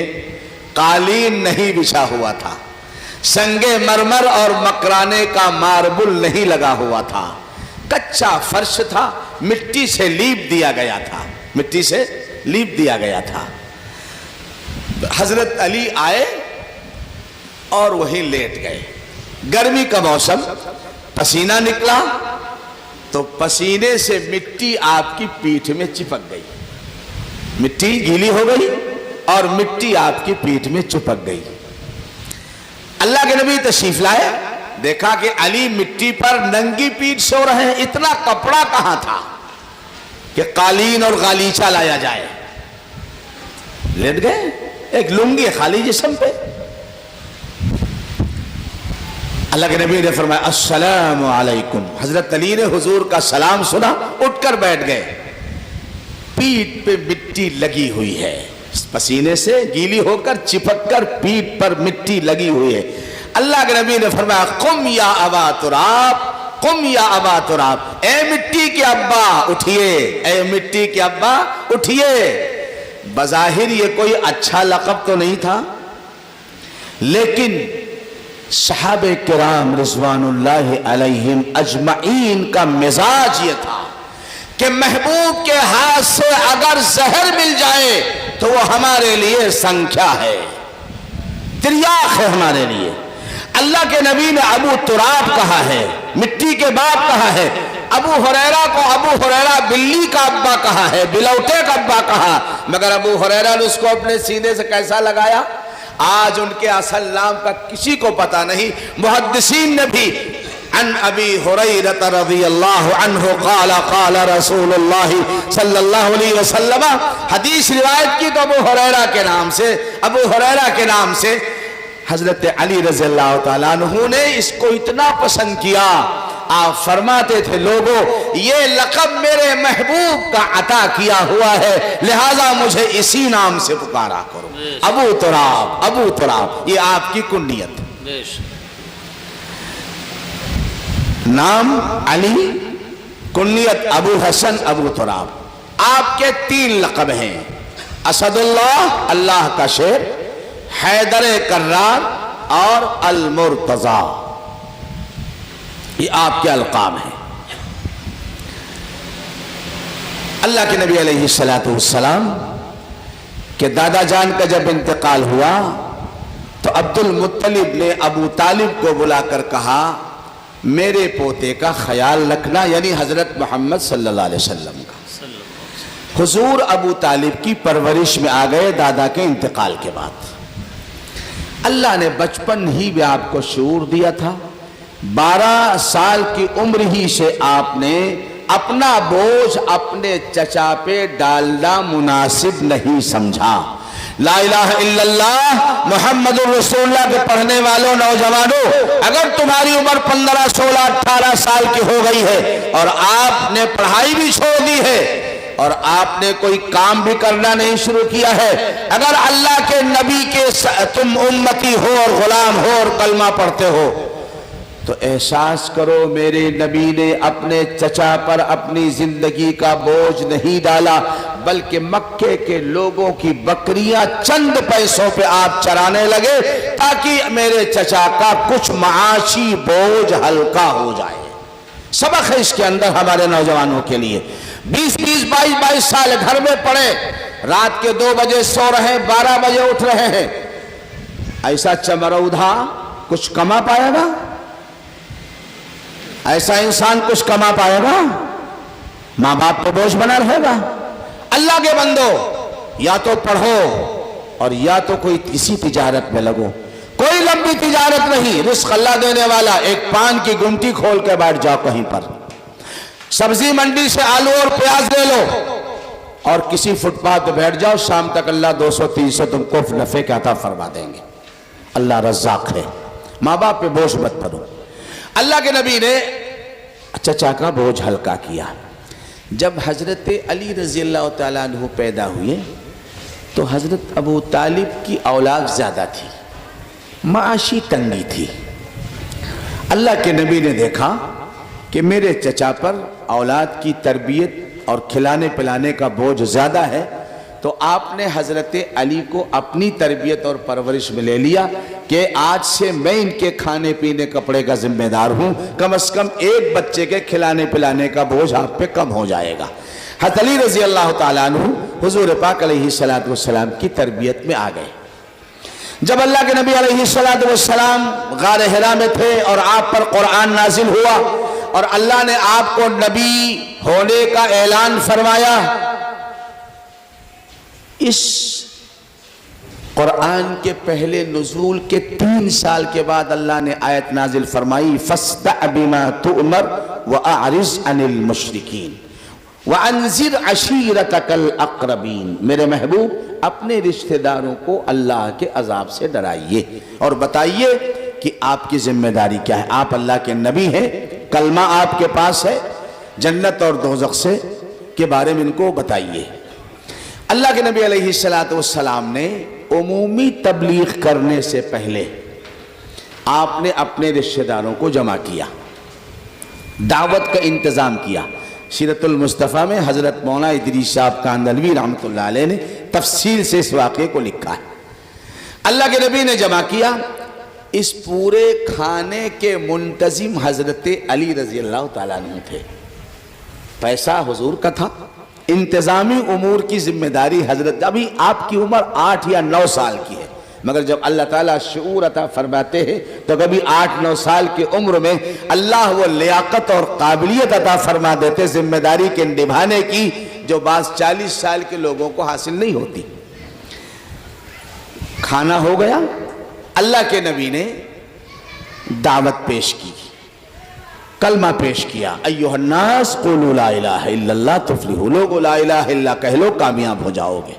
Speaker 1: قالین نہیں بچھا ہوا تھا، سنگ مرمر اور مکرانے کا ماربل نہیں لگا ہوا تھا، کچا فرش تھا، مٹی سے لیپ دیا گیا تھا، مٹی سے لیپ دیا گیا تھا۔ حضرت علی آئے اور وہیں لیٹ گئے۔ گرمی کا موسم، پسینہ نکلا تو پسینے سے مٹی آپ کی پیٹھ میں چپک گئی، مٹی گیلی ہو گئی اور مٹی آپ کی پیٹھ میں چپک گئی۔ اللہ کے نبی تشریف لائے، دیکھا کہ علی مٹی پر ننگی پیٹھ سو رہے ہیں، اتنا کپڑا کہاں تھا کہ قالین اور غالیچہ لایا جائے۔ لیٹ گئے، ایک لنگی خالی جسم پہ۔ اللہ کے نبی نے فرمایا السلام علیکم۔ حضرت علی نے حضور کا سلام سنا، اٹھ کر بیٹھ گئے۔ پیٹھ پہ مٹی لگی ہوئی ہے، پسینے سے گیلی ہو کر چپک کر پیٹھ پر مٹی لگی ہوئی ہے۔ اللہ کے نبی نے فرمایا قم یا ابا تراب، قم یا ابا تراب، اے مٹی کے ابا اٹھئے، اے مٹی کے ابا اٹھئے۔ بظاہر یہ کوئی اچھا لقب تو نہیں تھا، لیکن صحابہ کرام رضوان اللہ علیہم اجمعین کا مزاج یہ تھا کہ محبوب کے ہاتھ سے اگر زہر مل جائے تو وہ ہمارے لیے سنکھیا ہے، تریاق ہے ہمارے لیے۔ اللہ کے نبی نے ابو تراب کہا ہے، مٹی کے باپ کہا ہے۔ ابو ہریرہ کو ابو ہریرہ بلی کا ابا کہا ہے، بلوٹے کا ابا کہا، مگر ابو ہریرہ نے اس کو اپنے سینے سے کیسا لگایا؟ آج ان کے اصل نام کا کسی کو پتا نہیں۔ محدثین نے بھی عن ابی ہریرہ رضی اللہ عنہ قال قال رسول اللہ صلی اللہ علیہ وسلم، حدیث روایت کی تو ابو ہریرہ کے نام سے، ابو ہریرہ کے نام سے۔ حضرت علی رضی اللہ تعالیٰ عنہ نے اس کو اتنا پسند کیا، آپ فرماتے تھے لوگوں یہ لقب میرے محبوب کا عطا کیا ہوا ہے، لہذا مجھے اسی نام سے پکارا کرو، ابو تراب ابو تراب، یہ آپ کی کنیت۔
Speaker 2: بے شک۔
Speaker 1: نام علی، کنیت ابو حسن ابو تراب۔ آپ کے 3 لقب ہیں، اسد اللہ، اللہ کا شیر، حیدر کرار اور المرتضی، یہ آپ کے القاب ہیں۔ اللہ کے نبی علیہ السلام کہ دادا جان کا جب انتقال ہوا تو عبد المطلب نے ابو طالب کو بلا کر کہا میرے پوتے کا خیال رکھنا، یعنی حضرت محمد صلی اللہ علیہ وسلم کا۔ حضور ابو طالب کی پرورش میں آ گئے دادا کے انتقال کے بعد۔ اللہ نے بچپن ہی میں آپ کو شعور دیا تھا، 12 سال کی عمر ہی سے آپ نے اپنا بوجھ اپنے چچا پہ ڈالنا مناسب نہیں سمجھا۔ لا الہ الا اللہ محمد الرسول اللہ کے پڑھنے والوں نوجوانوں، اگر تمہاری عمر 15 16 18 سال کی ہو گئی ہے اور آپ نے پڑھائی بھی چھوڑ دی ہے اور آپ نے کوئی کام بھی کرنا نہیں شروع کیا ہے، اگر اللہ کے نبی کے تم امتی ہو اور غلام ہو اور کلمہ پڑھتے ہو تو احساس کرو میرے نبی نے اپنے چچا پر اپنی زندگی کا بوجھ نہیں ڈالا، بلکہ مکے کے لوگوں کی بکریاں چند پیسوں پہ آپ چرانے لگے تاکہ میرے چچا کا کچھ معاشی بوجھ ہلکا ہو جائے۔ سبق ہے اس کے اندر ہمارے نوجوانوں کے لیے۔ 20 22 سال گھر میں پڑے، رات کے 2 بجے سو رہے ہیں، 12 بجے اٹھ رہے ہیں، ایسا چمرودھا کچھ کما پائے گا؟ ایسا انسان کچھ کما پائے گا؟ ماں باپ پہ بوجھ بنا رہے گا؟ اللہ کے بندو یا تو پڑھو اور یا تو کوئی کسی تجارت میں لگو، کوئی لمبی تجارت نہیں، رزق اللہ دینے والا، ایک پان کی گمٹی کھول کے بیٹھ جاؤ کہیں پر، سبزی منڈی سے آلو اور پیاز لے لو اور کسی فٹ پاتھ پہ بیٹھ جاؤ، شام تک اللہ 200 300 تم کو نفع کا عطا فرما دیں گے۔ اللہ رزاق ہے، ماں باپ پہ بوجھ مت پڑو۔ اللہ کے نبی نے چچا کا بوجھ ہلکا کیا۔ جب حضرت علی رضی اللہ تعالیٰ عنہ پیدا ہوئے تو حضرت ابو طالب کی اولاد زیادہ تھی، معاشی تنگی تھی۔ اللہ کے نبی نے دیکھا کہ میرے چچا پر اولاد کی تربیت اور کھلانے پلانے کا بوجھ زیادہ ہے، تو آپ نے حضرت علی کو اپنی تربیت اور پرورش میں لے لیا کہ آج سے میں ان کے کھانے پینے کپڑے کا ذمہ دار ہوں، کم از کم ایک بچے کے کھلانے پلانے کا بوجھ آپ پہ کم ہو جائے گا۔ حضرت علی رضی اللہ تعالیٰ عنہ حضور پاک علیہ السلام کی تربیت میں آ گئے۔ جب اللہ کے نبی علیہ السلام غار حرا میں تھے اور آپ پر قرآن نازل ہوا اور اللہ نے آپ کو نبی ہونے کا اعلان فرمایا، اس قرآن کے پہلے نزول کے 3 سال کے بعد اللہ نے آیت نازل فرمائی فَاسْتَعْ بِمَا تُؤْمَرْ وَأَعْرِضْ عَنِ الْمُشْرِكِينَ وَأَنذِرْ عَشِيرَتَكَ الْأَقْرَبِينَ، میرے محبوب اپنے رشتہ داروں کو اللہ کے عذاب سے ڈرائیے اور بتائیے کہ آپ کی ذمہ داری کیا ہے۔ آپ اللہ کے نبی ہیں، کلمہ آپ کے پاس ہے، جنت اور دوزخ سے کے بارے میں ان کو بتائیے۔ اللہ کے نبی علیہ السلام نے عمومی تبلیغ کرنے سے پہلے آپ نے اپنے رشتہ داروں کو جمع کیا، دعوت کا انتظام کیا۔ سیرت المصطفیٰ میں حضرت مولانا ادریس صاحب کاندھلوی رحمۃ اللہ علیہ نے تفصیل سے اس واقعے کو لکھا ہے۔ اللہ کے نبی نے جمع کیا، اس پورے کھانے کے منتظم حضرت علی رضی اللہ تعالیٰ عنہ تھے، پیسہ حضور کا تھا، انتظامی امور کی ذمہ داری حضرت، ابھی آپ کی عمر 8 یا 9 سال کی ہے، مگر جب اللہ تعالیٰ شعور عطا فرماتے ہیں تو کبھی 8 9 سال کی عمر میں اللہ وہ لیاقت اور قابلیت عطا فرما دیتے ذمہ داری کے نبھانے کی، جو بعض 40 سال کے لوگوں کو حاصل نہیں ہوتی۔ کھانا ہو گیا، اللہ کے نبی نے دعوت پیش کی، کلمہ پیش کیا، ایھا الناس قولوا لا الہ الا اللہ تفلحوا، لوگو لا الہ الا اللہ کہہ لو کامیاب ہو جاؤ گے۔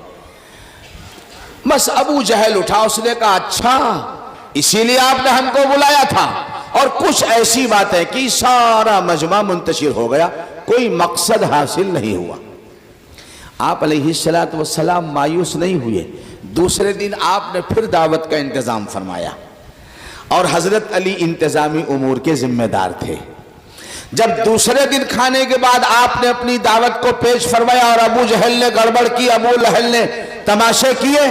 Speaker 1: بس ابو جہل اٹھا، اس نے کہا اچھا اسی لیے آپ نے ہم کو بلایا تھا، اور کچھ ایسی باتیں کی سارا مجمع منتشر ہو گیا، کوئی مقصد حاصل نہیں ہوا۔ آپ علیہ السلام مایوس نہیں ہوئے، دوسرے دن آپ نے پھر دعوت کا انتظام فرمایا، اور حضرت علی انتظامی امور کے ذمہ دار تھے۔ جب دوسرے دن کھانے کے بعد آپ نے اپنی دعوت کو پیش فرمایا اور ابو جہل نے گڑبڑ کی، ابو لہل نے تماشے کیے،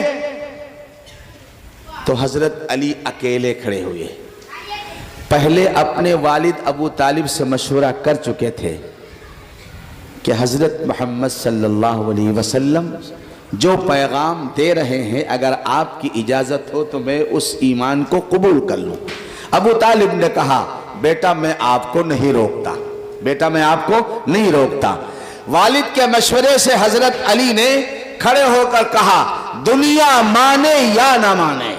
Speaker 1: تو حضرت علی اکیلے کھڑے ہوئے۔ پہلے اپنے والد ابو طالب سے مشورہ کر چکے تھے کہ حضرت محمد صلی اللہ علیہ وسلم جو پیغام دے رہے ہیں، اگر آپ کی اجازت ہو تو میں اس ایمان کو قبول کر لوں۔ ابو طالب نے کہا بیٹا میں آپ کو نہیں روکتا، بیٹا میں آپ کو نہیں روکتا۔ والد کے مشورے سے حضرت علی نے کھڑے ہو کر کہا دنیا مانے یا نہ مانے،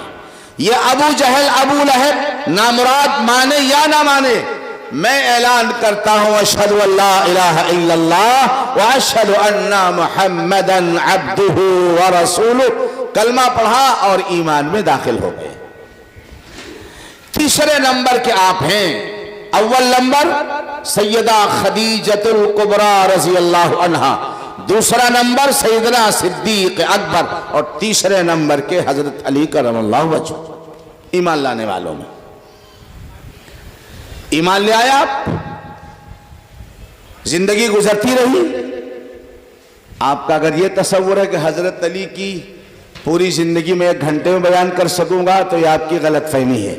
Speaker 1: یہ ابو جہل ابو لہب نامراد مانے یا نہ مانے، میں اعلان کرتا ہوں اشہد ان لا الہ الا اللہ واشہد ان محمدا عبدہ ورسولہ، کلمہ پڑھا اور ایمان میں داخل ہو گئے۔ تیسرے نمبر کے آپ ہیں، اول نمبر سیدہ خدیجۃ الکبریٰ رضی اللہ عنہا، دوسرا نمبر سیدنا صدیق اکبر، اور تیسرے نمبر کے حضرت علی کرم اللہ وجہ۔ ایمان لانے والوں میں ایمان لے آیا آپ، زندگی گزرتی رہی۔ آپ کا اگر یہ تصور ہے کہ حضرت علی کی پوری زندگی میں 1 گھنٹے میں بیان کر سکوں گا تو یہ آپ کی غلط فہمی ہے۔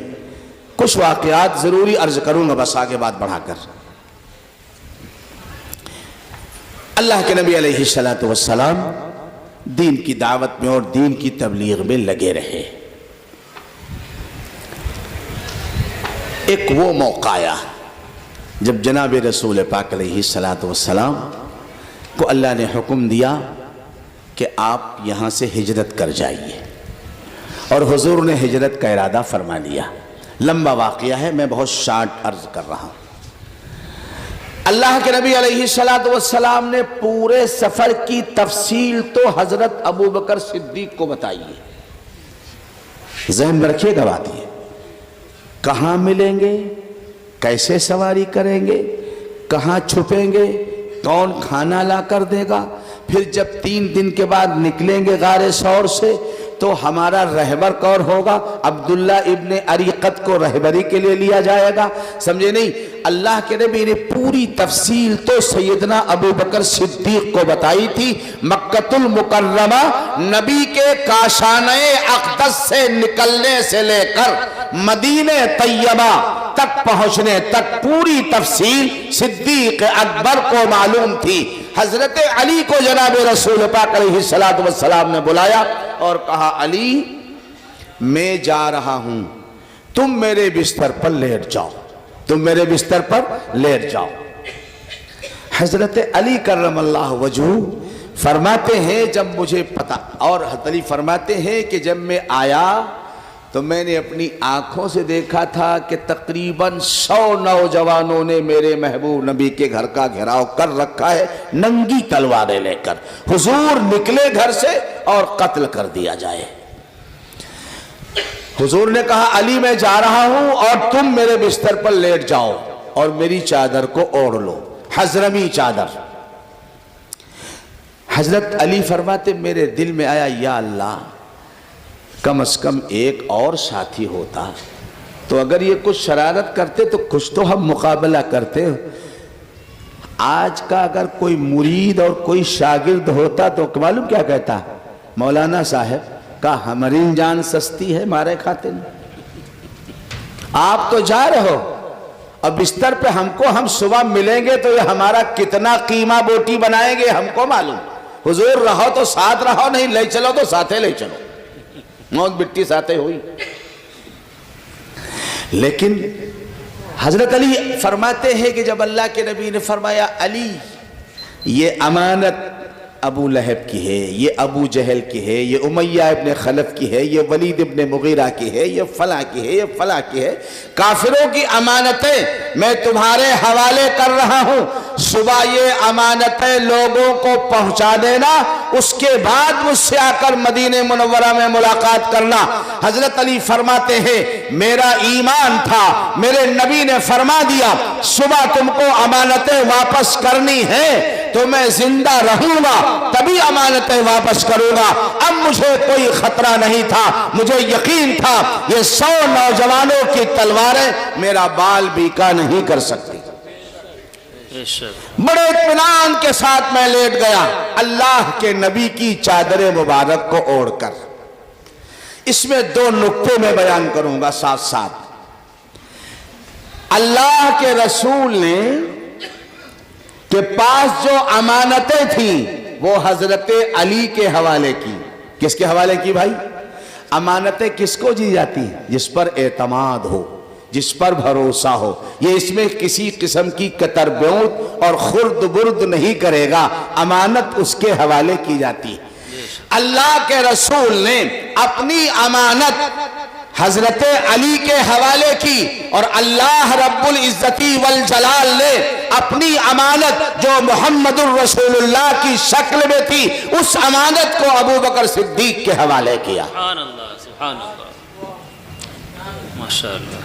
Speaker 1: کچھ واقعات ضروری عرض کروں گا بس آگے بات بڑھا کر۔ اللہ کے نبی علیہ السلام دین کی دعوت میں اور دین کی تبلیغ میں لگے رہے۔ ایک وہ موقع آیا جب جناب رسول پاک علیہ السلام کو اللہ نے حکم دیا کہ آپ یہاں سے ہجرت کر جائیے، اور حضور نے ہجرت کا ارادہ فرما لیا۔ لمبا واقعہ ہے، میں بہت شارٹ عرض کر رہا ہوں۔ اللہ کے نبی علیہ السلام نے پورے سفر کی تفصیل تو حضرت ابو بکر صدیق کو بتائی ہے۔ ذہن میں رکھیے گا بات یہ، کہاں ملیں گے، کیسے سواری کریں گے، کہاں چھپیں گے، کون کھانا لا کر دے گا، پھر جب 3 دن کے بعد نکلیں گے غار ثور سے تو ہمارا رہبر کون ہوگا، عبداللہ ابن اریقت کو رہبری کے لیے لیا جائے گا، سمجھے نہیں؟ اللہ کے نبی نے پوری تفصیل تو سیدنا ابو بکر صدیق کو بتائی تھی۔ مکۃ المکرمہ نبی کے کاشانہ اقدس سے نکلنے سے لے کر مدینہ طیبہ تک پہنچنے تک پوری تفصیل صدیق اکبر کو معلوم تھی۔ حضرت علی کو جناب رسول پاک علیہ السلام نے بلایا اور کہا علی میں جا رہا ہوں، تم میرے بستر پر لیٹ جاؤ، تم میرے بستر پر لیٹ جاؤ۔ حضرت علی کرم اللہ وجہ فرماتے ہیں جب مجھے پتا، اور حضرت علی فرماتے ہیں کہ جب میں آیا تو میں نے اپنی آنکھوں سے دیکھا تھا کہ تقریباً 100 نوجوانوں نے میرے محبوب نبی کے گھر کا گھیراؤ کر رکھا ہے ننگی تلواریں لے کر، حضور نکلے گھر سے اور قتل کر دیا جائے۔ حضور نے کہا علی میں جا رہا ہوں اور تم میرے بستر پر لیٹ جاؤ اور میری چادر کو اوڑھ لو، حضرمی چادر۔ حضرت علی فرماتے میرے دل میں آیا یا اللہ کم از کم ایک اور ساتھی ہوتا تو اگر یہ کچھ شرارت کرتے تو کچھ تو ہم مقابلہ کرتے۔ آج کا اگر کوئی مرید اور کوئی شاگرد ہوتا تو معلوم کیا کہتا، مولانا صاحب کا ہماری جان سستی ہے مارے کھاتے نہیں، آپ تو جا رہے ہو اب بستر پہ ہم صبح ملیں گے تو یہ ہمارا کتنا قیمہ بوٹی بنائیں گے ہم کو معلوم۔ حضور رہو تو ساتھ رہو، نہیں لے چلو تو ساتھے لے چلو، موت بٹی ساتھے ہوئی۔ لیکن حضرت علی فرماتے ہیں کہ جب اللہ کے نبی نے فرمایا علی یہ امانت ابو لہب کی ہے، یہ ابو جہل کی ہے، یہ امیہ ابن خلف کی ہے، یہ ولید ابن مغیرہ کی ہے، یہ فلاں کی ہے، یہ فلاں کی ہے، کافروں کی امانتیں میں تمہارے حوالے کر رہا ہوں، صبح یہ امانتیں لوگوں کو پہنچا دینا اس کے بعد مجھ سے آ کر مدینہ منورہ میں ملاقات کرنا۔ حضرت علی فرماتے ہیں میرا ایمان تھا، میرے نبی نے فرما دیا صبح تم کو امانتیں واپس کرنی ہے تو میں زندہ رہوں گا تبھی امانتیں واپس کروں گا۔ اب مجھے کوئی خطرہ نہیں تھا، مجھے یقین تھا یہ 100 نوجوانوں کی تلواریں میرا بال بیکا نہیں کر سکتی۔
Speaker 2: بے شک
Speaker 1: بڑے اطمینان کے ساتھ میں لیٹ گیا اللہ کے نبی کی چادر مبارک کو اوڑھ کر۔ اس میں 2 نقطے میں بیان کروں گا ساتھ ساتھ۔ اللہ کے رسول نے کے پاس جو امانتیں تھیں وہ حضرت علی کے حوالے کی۔ کس کے حوالے کی بھائی؟ امانتیں کس کو دی جاتی ہیں؟ جس پر اعتماد ہو، جس پر بھروسہ ہو۔ یہ اس میں کسی قسم کی کتر بیوت اور خرد برد نہیں کرے گا، امانت اس کے حوالے کی جاتی ہے۔ اللہ کے رسول نے اپنی امانت حضرت علی کے حوالے کی اور اللہ رب العزتی والجلال نے اپنی امانت جو محمد الرسول اللہ کی شکل میں تھی اس امانت کو ابو بکر صدیق کے حوالے کیا۔
Speaker 2: سبحان اللہ سبحان اللہ ماشاءاللہ۔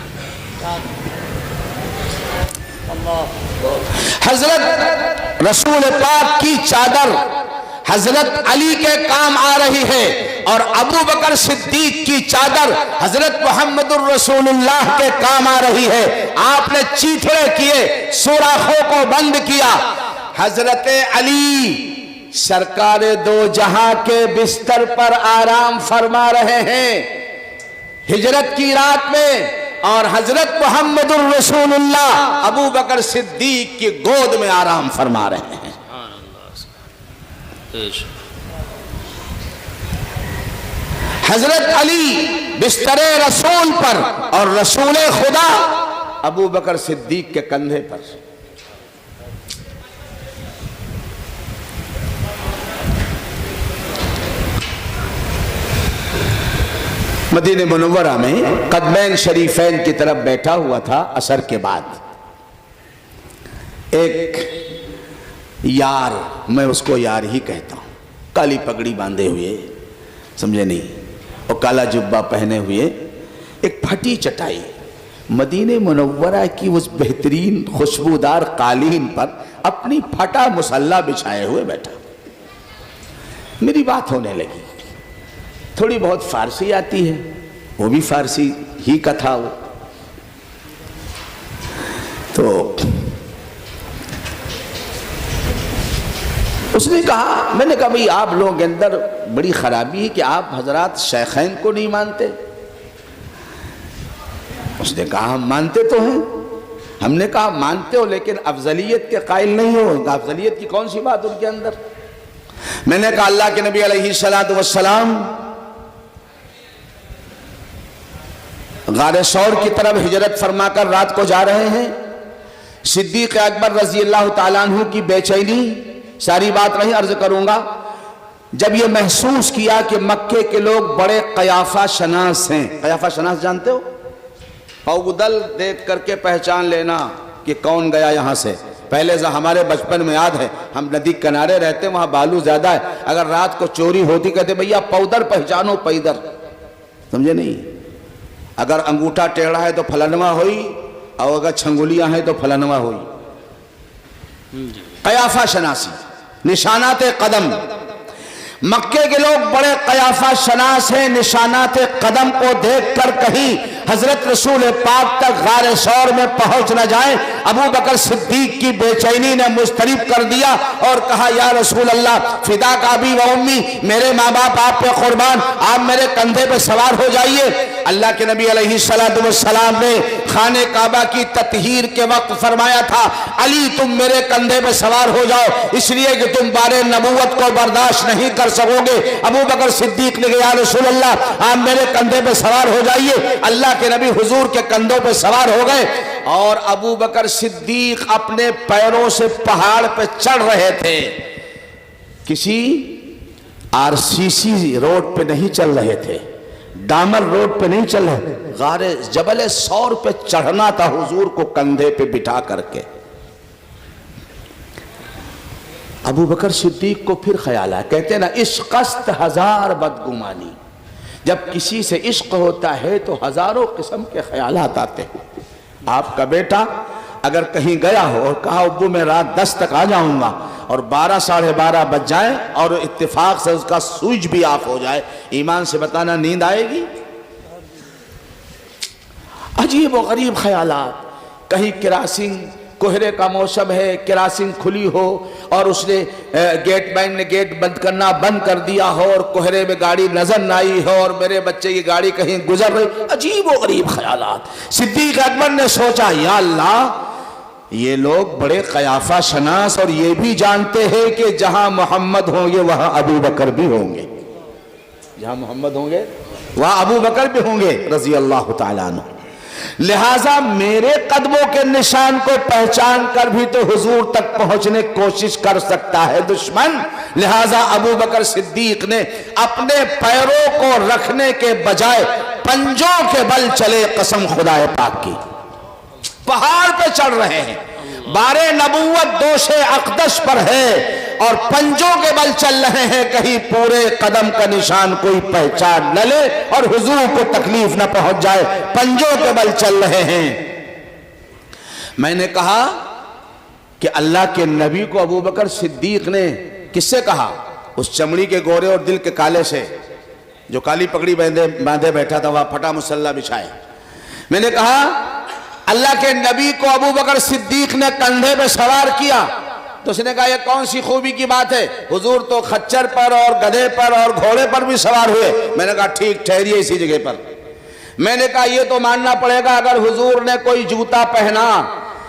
Speaker 1: حضرت رسول پاک کی چادر حضرت علی کے کام آ رہی ہے اور ابو بکر صدیق کی چادر حضرت محمد الرسول اللہ کے کام آ رہی ہے۔ آپ نے چیتھڑے کیے، سوراخوں کو بند کیا۔ حضرت علی سرکار دو جہاں کے بستر پر آرام فرما رہے ہیں ہجرت کی رات میں، اور حضرت محمد الرسول اللہ ابو بکر صدیق کی گود میں آرام فرما رہے ہیں۔
Speaker 2: سبحان اللہ بے شک
Speaker 1: حضرت علی بستر رسول پر اور رسول خدا ابو بکر صدیق کے کندھے پر۔ مدینہ منورہ میں قدمین شریفین کی طرف بیٹھا ہوا تھا عصر کے بعد۔ ایک یار، میں اس کو یار ہی کہتا ہوں، کالی پگڑی باندھے ہوئے، سمجھے نہیں، اور کالا جبہ پہنے ہوئے، ایک پھٹی چٹائی مدینہ منورہ کی اس بہترین خوشبودار قالین پر اپنی پھٹا مصلی بچھائے ہوئے بیٹھا۔ میری بات ہونے لگی، تھوڑی بہت فارسی آتی ہے، وہ بھی فارسی ہی کا تھا وہ، تو اس نے کہا، میں نے کہا بھئی آپ لوگوں کے اندر بڑی خرابی ہے کہ آپ حضرات شیخین کو نہیں مانتے۔ اس نے کہا ہم مانتے تو ہیں۔ ہم نے کہا مانتے ہو لیکن افضلیت کے قائل نہیں ہو۔ افضلیت کی کون سی بات ان کے اندر؟ میں نے کہا اللہ کے نبی علیہ السلام غار ثور کی طرف ہجرت فرما کر رات کو جا رہے ہیں۔ صدیق اکبر رضی اللہ تعالیٰ عنہ کی بے چینی، ساری بات نہیں عرض کروں گا، جب یہ محسوس کیا کہ مکے کے لوگ بڑے قیافہ شناس ہیں۔ قیافہ شناس جانتے ہو؟ پودل دیکھ کر کے پہچان لینا کہ کون گیا یہاں سے۔ پہلے ہمارے بچپن میں یاد ہے، ہم ندی کنارے رہتے، وہاں بالو زیادہ ہے، اگر رات کو چوری ہوتی کہتے بھئیہ پودر پہچانو پیدر، سمجھے نہیں؟ اگر انگوٹھا ٹیڑھا ہے تو پھلنوا ہوئی، اور اگر چھنگولیاں ہیں تو پھلنوا ہوئی۔ قیافہ شناسی، نشانات قدم۔ مکے کے لوگ بڑے قیافہ شناس ہیں، نشانات قدم کو دیکھ کر کہیں حضرت رسول پاک تک غار ثور میں پہنچ نہ جائیں۔ ابو بکر صدیق کی بے چینی نے مضطرب کر دیا اور کہا یا رسول اللہ فداک ابی و امی، میرے ماں باپ آپ پہ قربان، آپ میرے کندھے پہ سوار ہو جائیے۔ اللہ کے نبی علیہ السلام نے خانہ کعبہ کی تطہیر کے وقت فرمایا تھا علی تم میرے کندھے پہ سوار ہو جاؤ، اس لیے کہ تم بار نبوت کو برداشت نہیں کر سکو گے۔ ابو بکر صدیق نے کہا یا رسول اللہ آپ میرے کندھے پہ سوار ہو جائیے۔ اللہ کے نبی حضور کے کندھوں پہ سوار ہو گئے، اور ابو بکر صدیق اپنے پیروں سے پہاڑ پہ چڑھ رہے تھے، کسی RCC روڈ پہ نہیں چل رہے تھے، ڈامر روڈ پہ نہیں چل رہے، غار جبل ثور پہ چڑھنا تھا حضور کو کندھے پہ بٹھا کر کے۔ ابو بکر صدیق کو پھر خیال آیا، کہتے ہیں نا عشقست ہزار بدگمانی، جب کسی سے عشق ہوتا ہے تو ہزاروں قسم کے خیالات آتے ہیں۔ آپ کا بیٹا اگر کہیں گیا ہو اور کہا ابو میں رات 10 تک آ جاؤں گا اور 12 ساڑھے 12 بج جائیں اور اتفاق سے اس کا سوئچ بھی آف ہو جائے، ایمان سے بتانا نیند آئے گی؟ عجیب و غریب خیالات۔ کہیں کراسنگ، کوہرے کا موسم ہے، کراسنگ کھلی ہو اور اس نے گیٹ مین نے گیٹ بند کرنا بند کر دیا ہو اور کوہرے میں گاڑی نظر نہ آئی ہو اور میرے بچے کی گاڑی کہیں گزر رہی، عجیب و غریب خیالات۔ صدیق اکبر نے سوچا یا اللہ، یہ لوگ بڑے قیافہ شناس اور یہ بھی جانتے ہیں کہ جہاں محمد ہوں گے وہاں ابو بکر بھی ہوں گے، جہاں محمد ہوں گے وہاں ابو بکر بھی ہوں گے رضی اللہ تعالیٰ عنہ، لہٰذا میرے قدموں کے نشان کو پہچان کر بھی تو حضور تک پہنچنے کی کوشش کر سکتا ہے دشمن۔ لہٰذا ابو بکر صدیق نے اپنے پیروں کو رکھنے کے بجائے پنجوں کے بل چلے، قسم خدا پاک کی، پہاڑ پہ چڑھ رہے ہیں، بار نبوت دوش اقدس پر ہے اور پنجوں کے بل چل رہے ہیں، کہیں پورے قدم کا نشان کوئی پہچان نہ لے اور حضور کو تکلیف نہ پہنچ جائے، پنجوں کے بل چل رہے ہیں۔ میں نے کہا کہ اللہ کے نبی کو ابو بکر صدیق نے کس سے کہا؟ اس چمڑی کے گورے اور دل کے کالے سے، جو کالی پگڑی باندھے بیٹھا تھا وہاں پھٹا مسلح بچھائے۔ میں نے کہا اللہ کے نبی کو ابو بکر صدیق نے کندھے پہ سوار کیا تو اس نے کہا یہ کون سی خوبی کی بات ہے، حضور تو خچر پر اور گدھے پر اور گھوڑے پر بھی سوار ہوئے۔ میں نے کہا ٹھیک، ٹھہریے اسی جگہ پر۔ میں نے کہا یہ تو ماننا پڑے گا اگر حضور نے کوئی جوتا پہنا،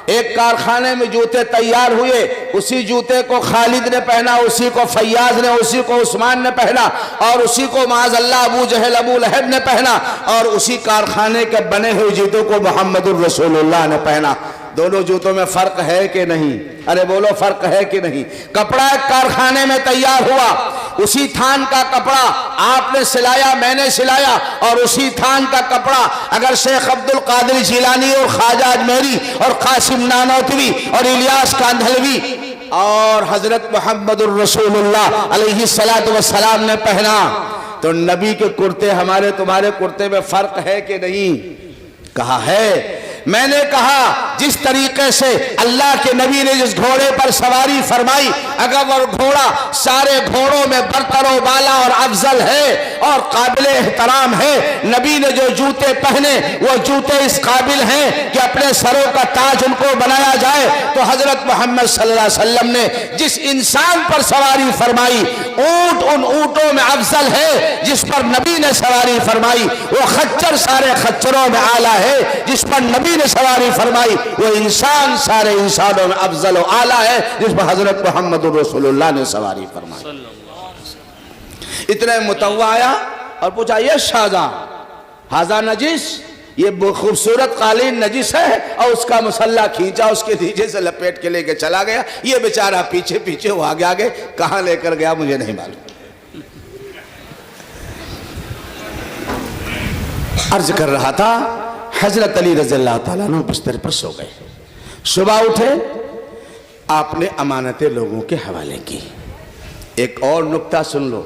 Speaker 1: ایک کارخانے میں جوتے تیار ہوئے، اسی جوتے کو خالد نے پہنا، اسی کو فیاض نے، اسی کو عثمان نے پہنا اور اسی کو معاذ اللہ ابو جہل ابو لہب نے پہنا اور اسی کارخانے کے بنے ہوئے جوتوں کو محمد الرسول اللہ نے پہنا، دونوں جوتوں میں فرق ہے کہ نہیں؟ ارے بولو فرق ہے کہ نہیں؟ کپڑا ایک کارخانے میں تیار ہوا، اسی تھان کا کپڑا آپ نے سلایا، میں نے سلایا، اور اسی تھان کا کپڑا اگر شیخ عبد القادر جیلانی اور خواجہ اجمیری اور قاسم نانوتوی اور الیاس کاندھلوی اور حضرت محمد الرسول اللہ علیہ السلام نے پہنا تو نبی کے کرتے ہمارے تمہارے کرتے میں فرق ہے کہ نہیں؟ کہا ہے۔ میں نے کہا جس طریقے سے اللہ کے نبی نے جس گھوڑے پر سواری فرمائی، اگر وہ گھوڑا سارے گھوڑوں میں برتر و بالا اور افضل ہے اور قابل احترام ہے، نبی نے جو جوتے پہنے وہ جوتے اس قابل ہیں کہ اپنے سروں کا تاج ان کو بنایا جائے، تو حضرت محمد صلی اللہ علیہ وسلم نے جس انسان پر سواری فرمائی، اونٹ ان اونٹوں میں افضل ہے جس پر نبی نے سواری فرمائی، وہ خچر سارے خچروں میں اعلیٰ ہے جس پر نبی نے سواری فرمائی، وہ انسان سارے انسانوں میں افضل و اعلیٰ ہے جس پر حضرت محمد رسول اللہ نے سواری فرمائی۔ اتنے متوع آیا اور پوچھا یہ شاہجہاں ہذا نجس، یہ خوبصورت قالین نجس ہے، اور اس کا مسلح کھینچا، اس کے نیچے سے لپیٹ کے لے کے چلا گیا، یہ بیچارہ پیچھے پیچھے وہ آگے آگے کہاں لے کر گیا مجھے نہیں معلوم۔ عرض کر رہا تھا حضرت علی رضی اللہ تعالیٰ عنہ بستر پر سو گئے، صبح اٹھے آپ نے امانتیں لوگوں کے حوالے کی۔ ایک اور نکتہ سن لو،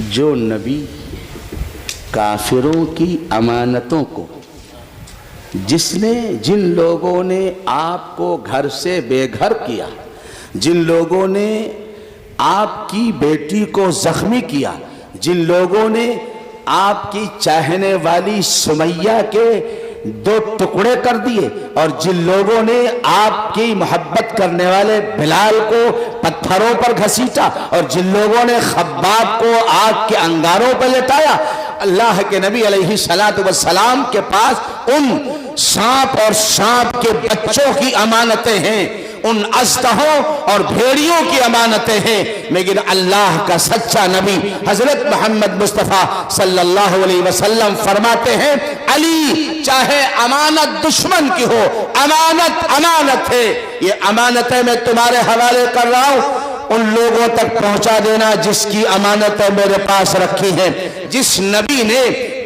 Speaker 1: جو نبی کافروں کی امانتوں کو، جن لوگوں نے آپ کو گھر سے بے گھر کیا، جن لوگوں نے آپ کی بیٹی کو زخمی کیا، جن لوگوں نے آپ کی چاہنے والی سمیہ کے 2 ٹکڑے کر دیے، اور جن لوگوں نے آپ کی محبت کرنے والے بلال کو پتھروں پر گھسیٹا، اور جن لوگوں نے خباب کو آگ کے انگاروں پر لٹایا، اللہ کے نبی علیہ السلام کے پاس ان سانپ اور سانپ کے بچوں کی امانتیں ہیں، ان اژدہوں اور بھیڑیوں کی امانتیں ہیں، لیکن اللہ کا سچا نبی حضرت محمد مصطفیٰ صلی اللہ علیہ وسلم فرماتے ہیں علی چاہے امانت دشمن کی ہو، امانت امانت ہے، یہ امانتیں میں تمہارے حوالے کر رہا ہوں، ان لوگوں تک پہنچا دینا جس کی امانتیں میرے پاس رکھی ہیں۔ جس نبی نے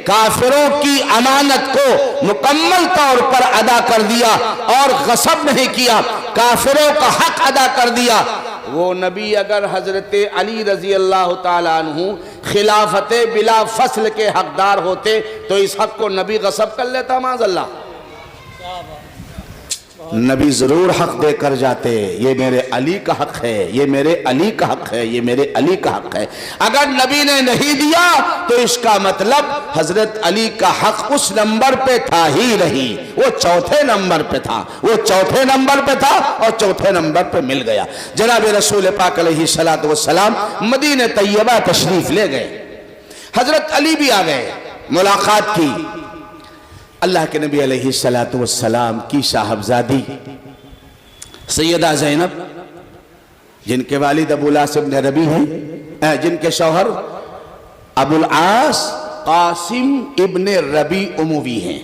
Speaker 1: کافروں کی امانت کو مکمل طور پر ادا کر دیا اور غصب نہیں کیا، کافروں کا حق ادا کر دیا، وہ نبی اگر حضرت علی رضی اللہ تعالیٰ عنہ خلافت بلا فصل کے حقدار ہوتے تو اس حق کو نبی غصب کر لیتا معاذ اللہ؟ نبی ضرور حق دے کر جاتے، یہ میرے علی کا حق ہے، یہ میرے علی کا حق ہے، یہ میرے علی کا حق ہے۔ اگر نبی نے نہیں دیا تو اس کا مطلب حضرت علی کا حق اس نمبر پہ تھا ہی نہیں، وہ چوتھے نمبر پہ تھا، وہ چوتھے نمبر پہ تھا اور چوتھے نمبر پہ مل گیا۔ جناب رسول پاک علیہ السلام مدینہ طیبہ تشریف لے گئے، حضرت علی بھی آ گئے، ملاقات کی۔ اللہ کے نبی علیہ السلام کی صاحبزادی سیدہ زینب، جن کے والد ابو العاص ابن ربیع ہیں، جن کے شوہر ابو العاص قاسم ابن ربیع اموی ہیں،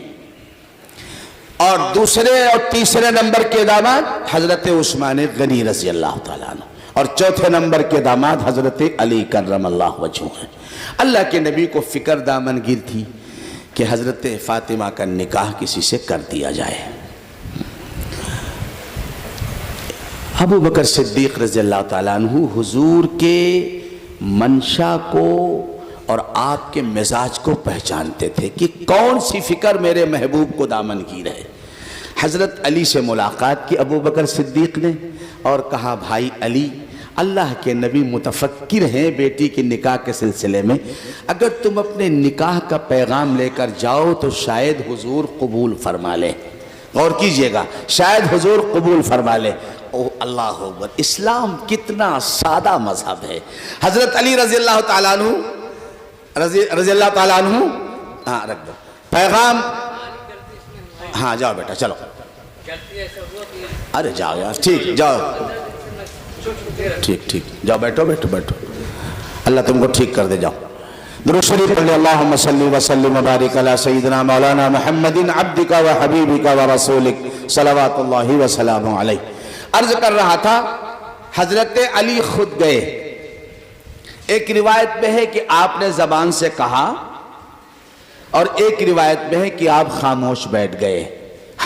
Speaker 1: اور دوسرے اور تیسرے نمبر کے داماد حضرت عثمان غنی رضی اللہ تعالیٰ عنہ، اور چوتھے نمبر کے داماد حضرت علی کرم اللہ وجہہ ہیں۔ اللہ کے نبی کو فکر دامن گیر تھی کہ حضرت فاطمہ کا نکاح کسی سے کر دیا جائے۔ ابو بکر صدیق رضی اللہ تعالیٰ عنہ حضور کے منشا کو اور آپ کے مزاج کو پہچانتے تھے کہ کون سی فکر میرے محبوب کو دامن گیر ہے۔ حضرت علی سے ملاقات کی ابو بکر صدیق نے اور کہا، بھائی علی، اللہ کے نبی متفکر ہیں بیٹی کے نکاح کے سلسلے میں، اگر تم اپنے نکاح کا پیغام لے کر جاؤ تو شاید حضور قبول فرما لے۔ غور کیجئے گا، شاید حضور قبول فرما لے۔ اوہ اللہ اکبر، اسلام کتنا سادہ مذہب ہے۔ حضرت علی رضی اللہ تعالیٰ عنہ رضی اللہ تعالیٰ عنہ، ہاں رکھ دو پیغام، ہاں جاؤ بیٹا چلو، ارے جاؤ یار، ٹھیک جاؤ، ٹھیک جاؤ، بیٹھو بیٹھو بیٹھو، اللہ تم کو ٹھیک کر دے، جاؤ۔ درود شریف پڑھ لیں، اللہم صلی وسلم وبارک علی سیدنا مولانا محمد عبدک و حبیبک و رسولک صلوات اللہ وسلام علیہ۔ عرض کر رہا تھا، حضرت علی خود گئے۔ ایک روایت میں ہے کہ آپ نے زبان سے کہا، اور ایک روایت میں ہے کہ آپ خاموش بیٹھ گئے،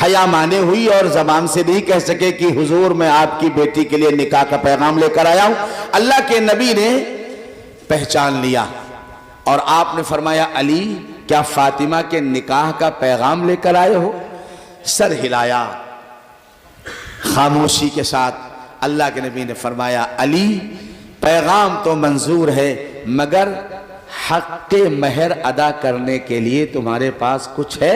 Speaker 1: حیا مانے ہوئی اور زبان سے نہیں کہہ سکے کہ حضور میں آپ کی بیٹی کے لیے نکاح کا پیغام لے کر آیا ہوں۔ اللہ کے نبی نے پہچان لیا اور آپ نے فرمایا، علی کیا فاطمہ کے نکاح کا پیغام لے کر آئے ہو؟ سر ہلایا خاموشی کے ساتھ۔ اللہ کے نبی نے فرمایا، علی پیغام تو منظور ہے، مگر حق مہر ادا کرنے کے لیے تمہارے پاس کچھ ہے؟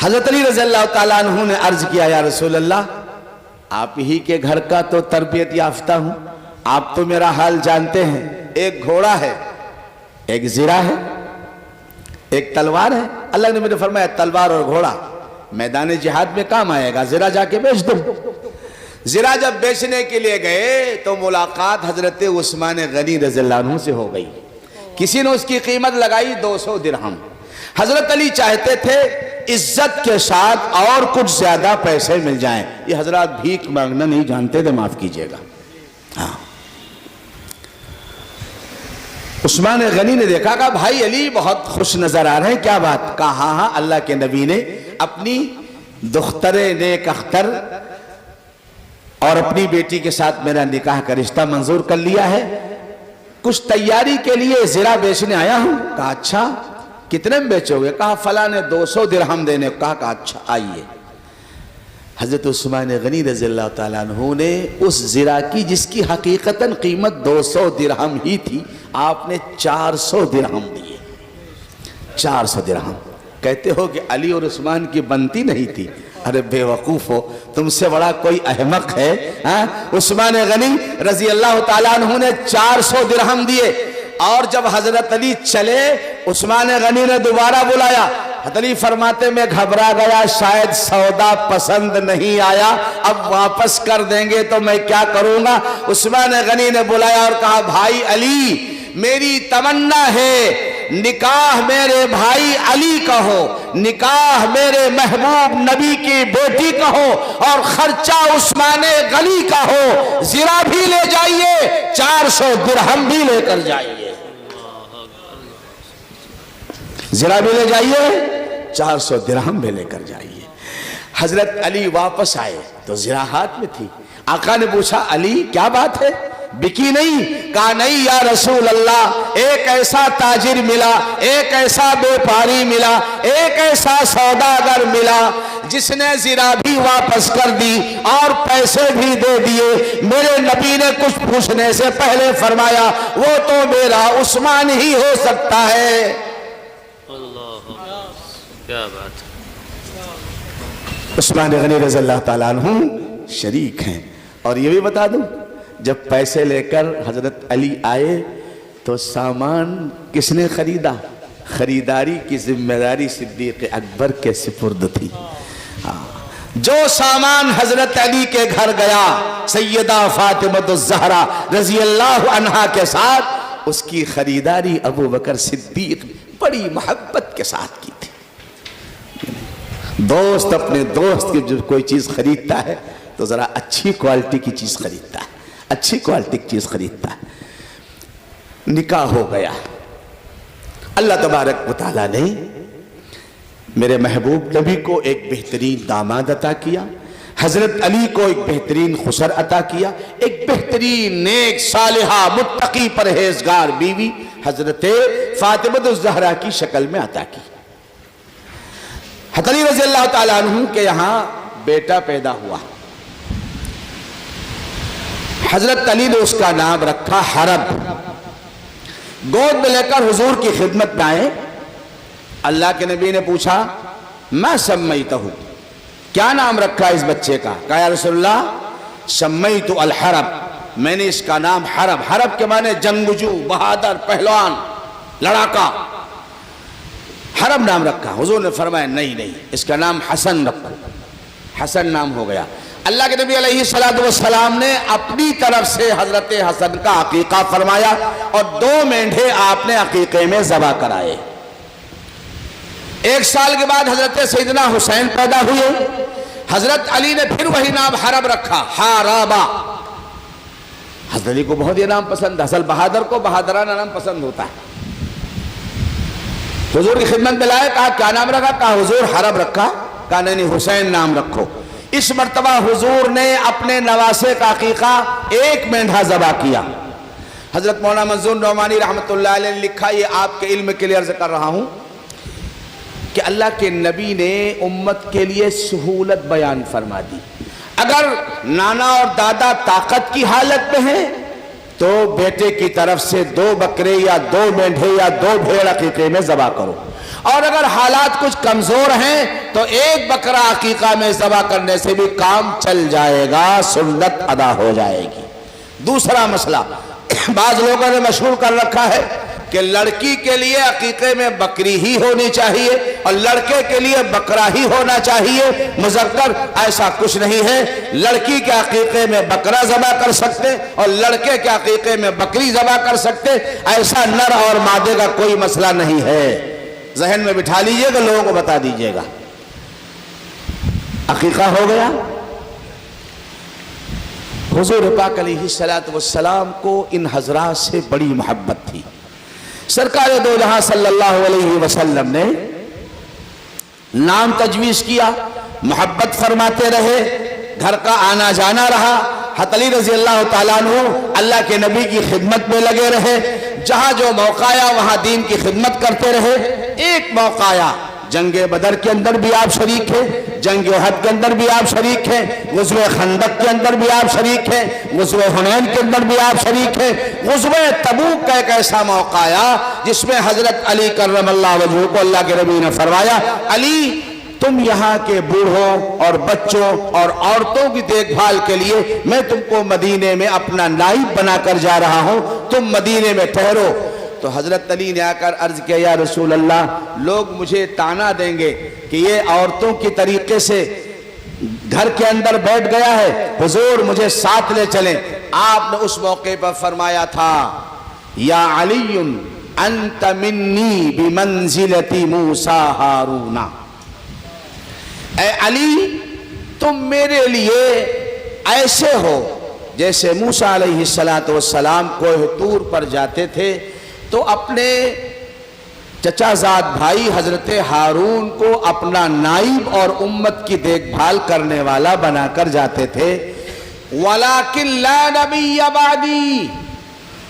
Speaker 1: حضرت علی رضی اللہ تعالیٰ عنہ نے عرض کیا، یا رسول اللہ، آپ ہی کے گھر کا تو تربیت یافتہ ہوں، آپ تو میرا حال جانتے ہیں، ایک گھوڑا ہے، ایک زرہ ہے، ایک تلوار ہے۔ اللہ نے مجھے فرمایا، تلوار اور گھوڑا میدان جہاد میں کام آئے گا، زرہ جا کے بیچ دو۔ زرہ جب بیچنے کے لیے گئے تو ملاقات حضرت عثمان غنی رضی اللہ عنہ سے ہو گئی۔ کسی نے اس کی قیمت لگائی 200 درہم۔ حضرت علی چاہتے تھے عزت کے ساتھ اور کچھ زیادہ پیسے مل جائیں۔ یہ حضرات بھیک مانگنا نہیں جانتے تھے، معاف کیجئے گا۔ ہاں، عثمان غنی نے دیکھا کہ بھائی علی بہت خوش نظر آ رہے ہیں، کیا بات؟ کہا ہاں ہاں، اللہ کے نبی نے اپنی دختر نیک اختر اور اپنی بیٹی کے ساتھ میرا نکاح کا رشتہ منظور کر لیا ہے، کچھ تیاری کے لیے زرہ بیچنے آیا ہوں۔ کہا اچھا، کتنے میں بیچو گے؟ کہا فلاں نے 200 درہم دینے۔ کہا اچھا آئیے۔ حضرت عثمان غنی رضی اللہ تعالیٰ عنہ نے اس زرہ کی، جس کی حقیقتاً قیمت 200 درہم ہی تھی، آپ نے 400 درہم دیے۔ 400 درہم۔ کہتے ہو کہ علی اور عثمان کی بنتی نہیں تھی؟ ارے بے وقوف ہو، تم سے بڑا کوئی احمق ہے؟ عثمان غنی رضی اللہ تعالیٰ عنہ نے 400 درہم دیے، اور جب حضرت علی چلے، عثمان غنی نے دوبارہ بلایا۔ حضرت علی فرماتے میں گھبرا گیا، شاید سودا پسند نہیں آیا، اب واپس کر دیں گے تو میں کیا کروں گا؟ عثمان غنی نے بلایا اور کہا، بھائی علی، میری تمنا ہے نکاح میرے بھائی علی کا ہو، نکاح میرے محبوب نبی کی بیٹی کا ہو، اور خرچہ عثمان غنی کا ہو۔ زرہ بھی لے جائیے، 400 درہم بھی لے کر جائیے۔ زرہ بھی لے جائیے، 400 درہم بھی لے کر جائیے۔ حضرت علی واپس آئے تو زرہ ہاتھ میں تھی۔ آقا نے پوچھا علی کیا بات ہے، بکی نہیں؟ کہا نہیں یا رسول اللہ، ایک ایسا تاجر ملا، ایک ایسا بیپاری ملا، ایک ایسا سوداگر ملا جس نے زرہ بھی واپس کر دی اور پیسے بھی دے دیے۔ میرے نبی نے کچھ پوچھنے سے پہلے فرمایا وہ تو میرا عثمان ہی ہو سکتا ہے۔
Speaker 2: اللہ کیا بات ہے۔
Speaker 1: عثمان غنی رضی اللہ تعالیٰ عنہ شریک ہیں۔ اور یہ بھی بتا دوں، جب پیسے لے کر حضرت علی آئے تو سامان کس نے خریدا؟ خریداری کی ذمہ داری صدیق اکبر کے سپرد تھی۔ جو سامان حضرت علی کے گھر گیا سیدہ فاطمہ الزہرا رضی اللہ عنہا کے ساتھ، اس کی خریداری ابو بکر صدیق بڑی محبت کے ساتھ کی تھی۔ دوست اپنے دوست کی جب کوئی چیز خریدتا ہے تو ذرا اچھی کوالٹی کی چیز خریدتا ہے، اچھی کوالٹی کی چیز خریدتا ہے۔ نکاح ہو گیا، اللہ تبارک و تعالیٰ نے میرے محبوب نبی کو ایک بہترین داماد عطا کیا، حضرت علی کو ایک بہترین خسر عطا کیا، ایک بہترین نیک صالحہ متقی پرہیزگار بیوی حضرت فاطمہ الزہرا کی شکل میں عطا کی۔ حضرت علی رضی اللہ تعالیٰ عنہ کے یہاں بیٹا پیدا ہوا، حضرت علی نے اس کا نام رکھا حرب۔ گود میں لے کر حضور کی خدمت میں آئے، اللہ کے نبی نے پوچھا میں سمیتہ، کیا نام رکھا اس بچے کا؟ کہا یا رسول اللہ سمیت الحرب، میں نے اس کا نام حرب۔ حرب کے معنی جنگجو، بہادر، پہلوان، لڑاکا، حرب نام رکھا۔ حضور نے فرمایا نہیں اس کا نام حسن رکھو۔ حسن نام ہو گیا۔ اللہ کے نبی علیہ السلام نے اپنی طرف سے حضرت حسن کا عقیقہ فرمایا اور 2 مینڈھے آپ نے عقیقے میں ذبح کرائے۔ 1 سال کے بعد حضرت سیدنا حسین پیدا ہوئے، حضرت علی نے پھر وہی نام حرب رکھا، حارابہ۔ حضرت علی کو بہت یہ نام پسند ہے، اصل بہادر کو بہادرانہ نام پسند ہوتا ہے۔ حضور کی خدمت میں لائے، کہا کیا نام رکھا؟ کہا حضور حرب رکھا۔ کہا نہیں حسین نام رکھو۔ اس مرتبہ حضور نے اپنے نواسے کا عقیقہ 1 مینڈھا ذبح کیا۔ حضرت مولانا منظور نعمانی رحمت اللہ علیہ نے لکھا، یہ آپ کے علم کے لیے عرض کر رہا ہوں کہ اللہ کے نبی نے امت کے لیے سہولت بیان فرما دی۔ اگر نانا اور دادا طاقت کی حالت میں ہیں تو بیٹے کی طرف سے 2 بکرے یا 2 مینڈھے یا 2 بھیڑ عقیقے میں ذبح کرو، اور اگر حالات کچھ کمزور ہیں تو 1 بکرا عقیقہ میں ذبح کرنے سے بھی کام چل جائے گا، سنت ادا ہو جائے گی۔ دوسرا مسئلہ بعض لوگوں نے مشہور کر رکھا ہے کہ لڑکی کے لیے عقیقے میں بکری ہی ہونی چاہیے اور لڑکے کے لیے بکرا ہی ہونا چاہیے مذکر۔ ایسا کچھ نہیں ہے، لڑکی کے عقیقے میں بکرا ذبح کر سکتے اور لڑکے کے عقیقے میں بکری ذبح کر سکتے، ایسا نر اور مادے کا کوئی مسئلہ نہیں ہے۔ ذہن میں بٹھا لیجئے گا، لوگوں کو بتا دیجئے گا۔ عقیقہ ہو گیا۔ حضور پاک علیہ السلام کو ان حضرات سے بڑی محبت تھی۔ سرکار دو جہاں صلی اللہ علیہ وسلم نے نام تجویز کیا، محبت فرماتے رہے، گھر کا آنا جانا رہا۔ حضرت علی رضی اللہ تعالیٰ عنہ اللہ کے نبی کی خدمت میں لگے رہے، جہاں جو موقع آیا وہاں دین کی خدمت کرتے رہے۔ ایک موقع آیا، جنگ بدر کے اندر بھی آپ شریک ہیں، جنگ احد کے اندر بھی آپ شریک ہیں، غزوہ خندق کے اندر بھی آپ شریک ہیں، غزوہ حنین کے اندر بھی آپ شریک ہیں۔ غزوہ تبوک کا ایک ایسا موقع آیا جس میں حضرت علی کرم اللہ وجہہ کو اللہ کے نبی نے فرمایا علی تم یہاں کے بوڑھوں اور بچوں اور عورتوں کی دیکھ بھال کے لیے میں تم کو مدینے میں اپنا نائب بنا کر جا رہا ہوں، تم مدینے میں ٹھہرو۔ تو حضرت علی نے آ کر عرض کیا یا رسول اللہ لوگ مجھے تانا دیں گے کہ یہ عورتوں کی طریقے سے گھر کے اندر بیٹھ گیا ہے، حضور مجھے ساتھ لے چلیں۔ آپ نے اس موقع پر فرمایا تھا یا علی انت منی بمنزلت موسیٰ ہارون، اے علی تم میرے لیے ایسے ہو جیسے موسیٰ علیہ السلام کوہ طور پر جاتے تھے تو اپنے چچا زاد بھائی حضرت ہارون کو اپنا نائب اور امت کی دیکھ بھال کرنے والا بنا کر جاتے تھے. وَلَكِنْ لَا نَبِيَّ بَعْدِي،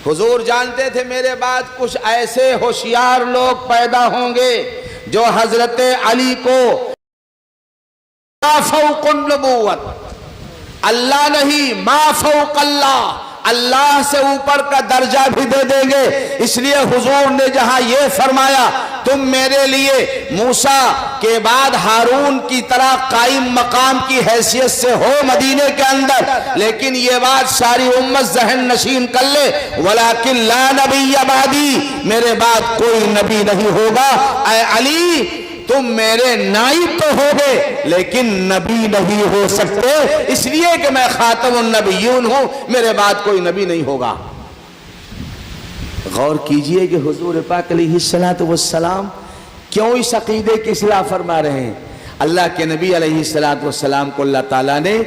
Speaker 1: حضور جانتے تھے میرے بعد کچھ ایسے ہوشیار لوگ پیدا ہوں گے جو حضرت علی کو ما فوق النبوت، اللہ نہیں، ما فوق اللہ، اللہ سے اوپر کا درجہ بھی دے دیں گے. اس لیے حضور نے جہاں یہ فرمایا تم میرے لیے موسیٰ کے بعد ہارون کی طرح قائم مقام کی حیثیت سے ہو مدینے کے اندر، لیکن یہ بات ساری امت ذہن نشین کر لے، وَلَكِنْ لَا نَبِيَّ بَعْدِي، میرے بعد کوئی نبی نہیں ہوگا. اے علی تم میرے نائب تو ہوگے لیکن نبی نہیں ہو سکتے، اس لیے کہ میں خاتم النبیون ہوں، میرے بعد کوئی نبی نہیں ہوگا. غور کیجئے کہ حضور پاک علیہ السلام کیوں اس عقیدے کی اصلاح فرما رہے ہیں. اللہ کے نبی علیہ السلام کو اللہ تعالیٰ نے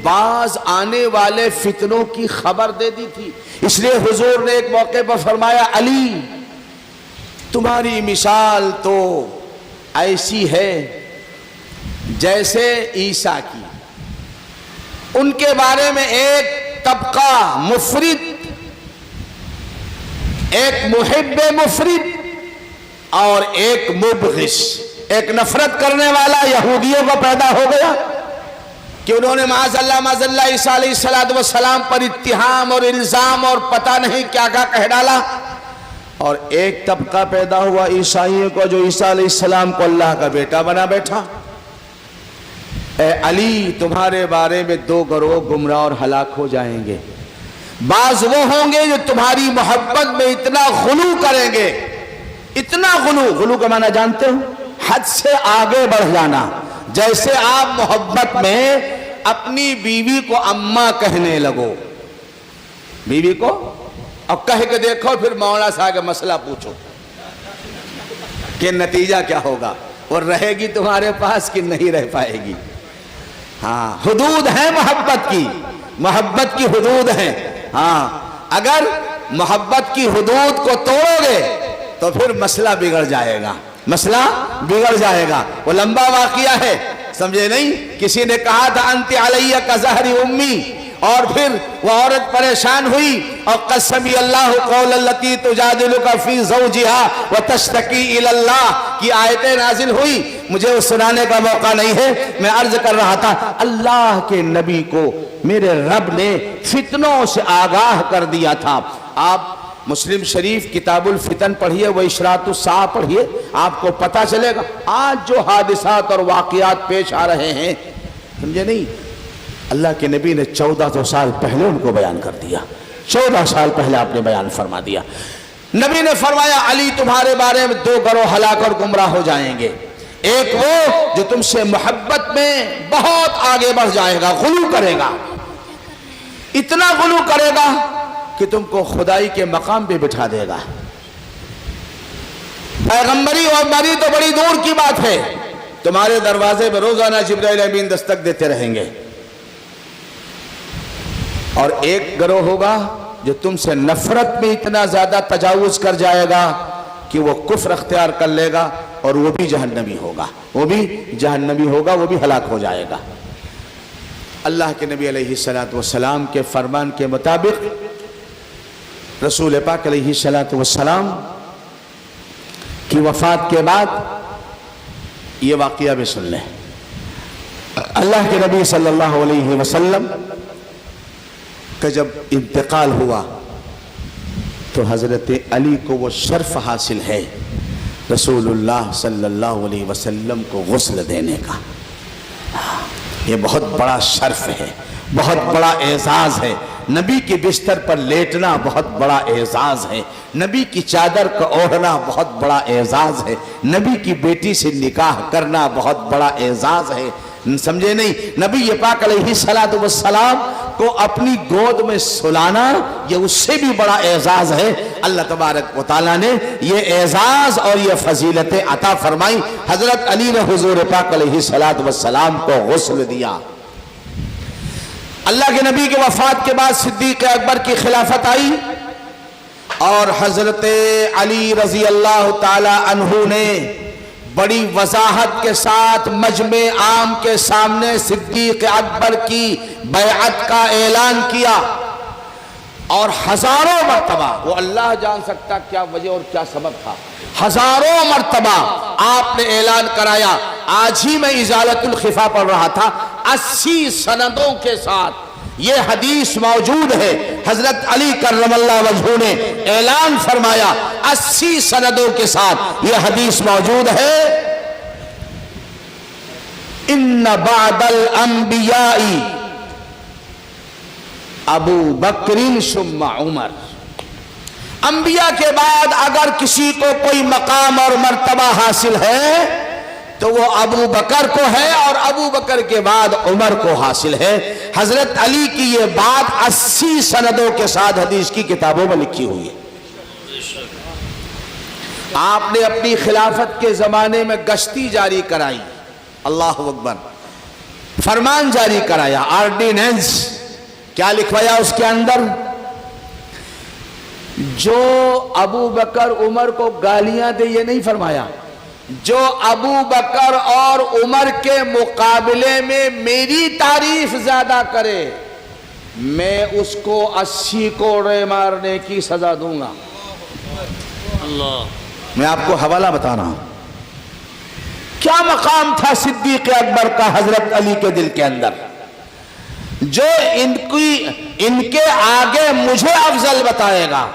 Speaker 1: بعض آنے والے فتنوں کی خبر دے دی تھی، اس لیے حضور نے ایک موقع پر فرمایا علی تمہاری مثال تو ایسی ہے جیسے عیسیٰ کی. ان کے بارے میں ایک طبقہ مفرد، ایک محب مفرد اور ایک مبغض، ایک نفرت کرنے والا یہودیوں کو پیدا ہو گیا کہ انہوں نے معاذ اللہ عیسیٰ علیہ السلام پر اتہام اور الزام اور پتہ نہیں کیا کیا کہہ ڈالا. اور ایک طبقہ پیدا ہوا عیسائیوں کو جو عیسیٰ علیہ السلام کو اللہ کا بیٹا بنا بیٹھا. اے علی تمہارے بارے میں دو گروہ گمراہ اور ہلاک ہو جائیں گے. بعض وہ ہوں گے جو تمہاری محبت میں اتنا غلو کریں گے، اتنا غلو کا معنی جانتے ہو؟ حد سے آگے بڑھ جانا. جیسے آپ محبت میں اپنی بیوی کو اماں کہنے لگو، بیوی کو اور کہہ کے دیکھو پھر مولانا صاحب کا مسئلہ پوچھو کہ نتیجہ کیا ہوگا، اور رہے گی تمہارے پاس کہ نہیں رہ پائے گی. ہاں حدود ہیں محبت کی حدود ہیں. ہاں اگر محبت کی حدود کو توڑو گے تو پھر مسئلہ بگڑ جائے گا. وہ لمبا واقعہ ہے، سمجھے نہیں؟ کسی نے کہا تھا انت علیہ کظہر امی، اور پھر وہ عورت پریشان ہوئی اور قسمی اللہ قول التی تجادلک فی زوجہا وتشتکی الی اللہ کی آیتیں نازل ہوئی. مجھے وہ سنانے کا موقع نہیں ہے، میں عرض کر رہا تھا اللہ کے نبی کو میرے رب نے فتنوں سے آگاہ کر دیا تھا. آپ مسلم شریف کتاب الفتن پڑھیے، وہ اشراط الساعہ پڑھیے، آپ کو پتہ چلے گا آج جو حادثات اور واقعات پیش آ رہے ہیں، سمجھے نہیں؟ اللہ کے نبی نے 1400 سال پہلے ان کو بیان کر دیا. 14 سال پہلے آپ نے بیان فرما دیا. نبی نے فرمایا علی تمہارے بارے میں دو گروہ ہلاک اور گمراہ ہو جائیں گے. ایک وہ جو تم سے محبت میں بہت آگے بڑھ جائے گا، غلو کرے گا، اتنا غلو کرے گا کہ تم کو خدائی کے مقام پہ بٹھا دے گا. پیغمبری اور بری تو بڑی دور کی بات ہے، تمہارے دروازے پہ روزانہ جبرائیل امین دستک دیتے رہیں گے. اور ایک گروہ ہوگا جو تم سے نفرت میں اتنا زیادہ تجاوز کر جائے گا کہ وہ کفر اختیار کر لے گا، اور وہ بھی جہنمی ہوگا، وہ بھی ہلاک ہو جائے گا. اللہ کے نبی علیہ السلام کے فرمان کے مطابق رسول پاک علیہ السلام کی وفات کے بعد یہ واقعہ بھی سن لیں. اللہ کے نبی صلی اللہ علیہ وسلم کا جب انتقال ہوا تو حضرت علی کو وہ شرف حاصل ہے رسول اللہ صلی اللہ علیہ وسلم کو غسل دینے کا. یہ بہت بڑا شرف ہے، بہت بڑا اعزاز ہے. نبی کے بستر پر لیٹنا بہت بڑا اعزاز ہے، نبی کی چادر کو اوڑھنا بہت بڑا اعزاز ہے، نبی کی بیٹی سے نکاح کرنا بہت بڑا اعزاز ہے. سمجھے نہیں؟ نبی پاک علیہ السلام کو اپنی گود میں سلانا یہ اس سے بھی بڑا اعزاز ہے. اللہ تبارک و تعالیٰ نے یہ اعزاز اور یہ فضیلتیں عطا فرمائی. حضرت علی نے حضور پاک علیہ السلام کو غسل دیا. اللہ کے نبی کے وفات کے بعد صدیق اکبر کی خلافت آئی اور حضرت علی رضی اللہ تعالی عنہ نے بڑی وضاحت کے ساتھ مجمع عام کے سامنے صدیق اکبر کی بیعت کا اعلان کیا، اور ہزاروں مرتبہ، وہ اللہ جان سکتا کیا وجہ اور کیا سبب تھا، ہزاروں مرتبہ آپ نے اعلان کرایا۔ آج ہی میں ازالت الخفا پڑھ رہا تھا، 80 سندوں کے ساتھ یہ حدیث موجود ہے۔ حضرت علی کرم اللہ وجہہ نے اعلان فرمایا، 80 سندوں کے ساتھ یہ حدیث موجود ہے، ان بعد الانبیاء ابو بکر ثم عمر، انبیاء کے بعد اگر کسی کو کوئی مقام اور مرتبہ حاصل ہے تو وہ ابو بکر کو ہے، اور ابو بکر کے بعد عمر کو حاصل ہے۔ حضرت علی کی یہ بات 80 سندوں کے ساتھ حدیث کی کتابوں میں لکھی ہوئی ہے۔ آپ نے اپنی خلافت کے زمانے میں گشتی جاری کرائی، اللہ اکبر، فرمان جاری کرایا، آرڈیننس، کیا لکھوایا اس کے اندر؟ جو ابو بکر عمر کو گالیاں دے، یہ نہیں فرمایا، جو ابو بکر اور عمر کے مقابلے میں میری تعریف زیادہ کرے، میں اس کو 80 کوڑے مارنے کی سزا دوں گا۔
Speaker 2: اللہ،
Speaker 1: میں آپ کو حوالہ بتا رہا ہوں، کیا مقام تھا صدیق اکبر کا حضرت علی کے دل کے اندر، جو ان کے آگے مجھے افضل بتائے گا،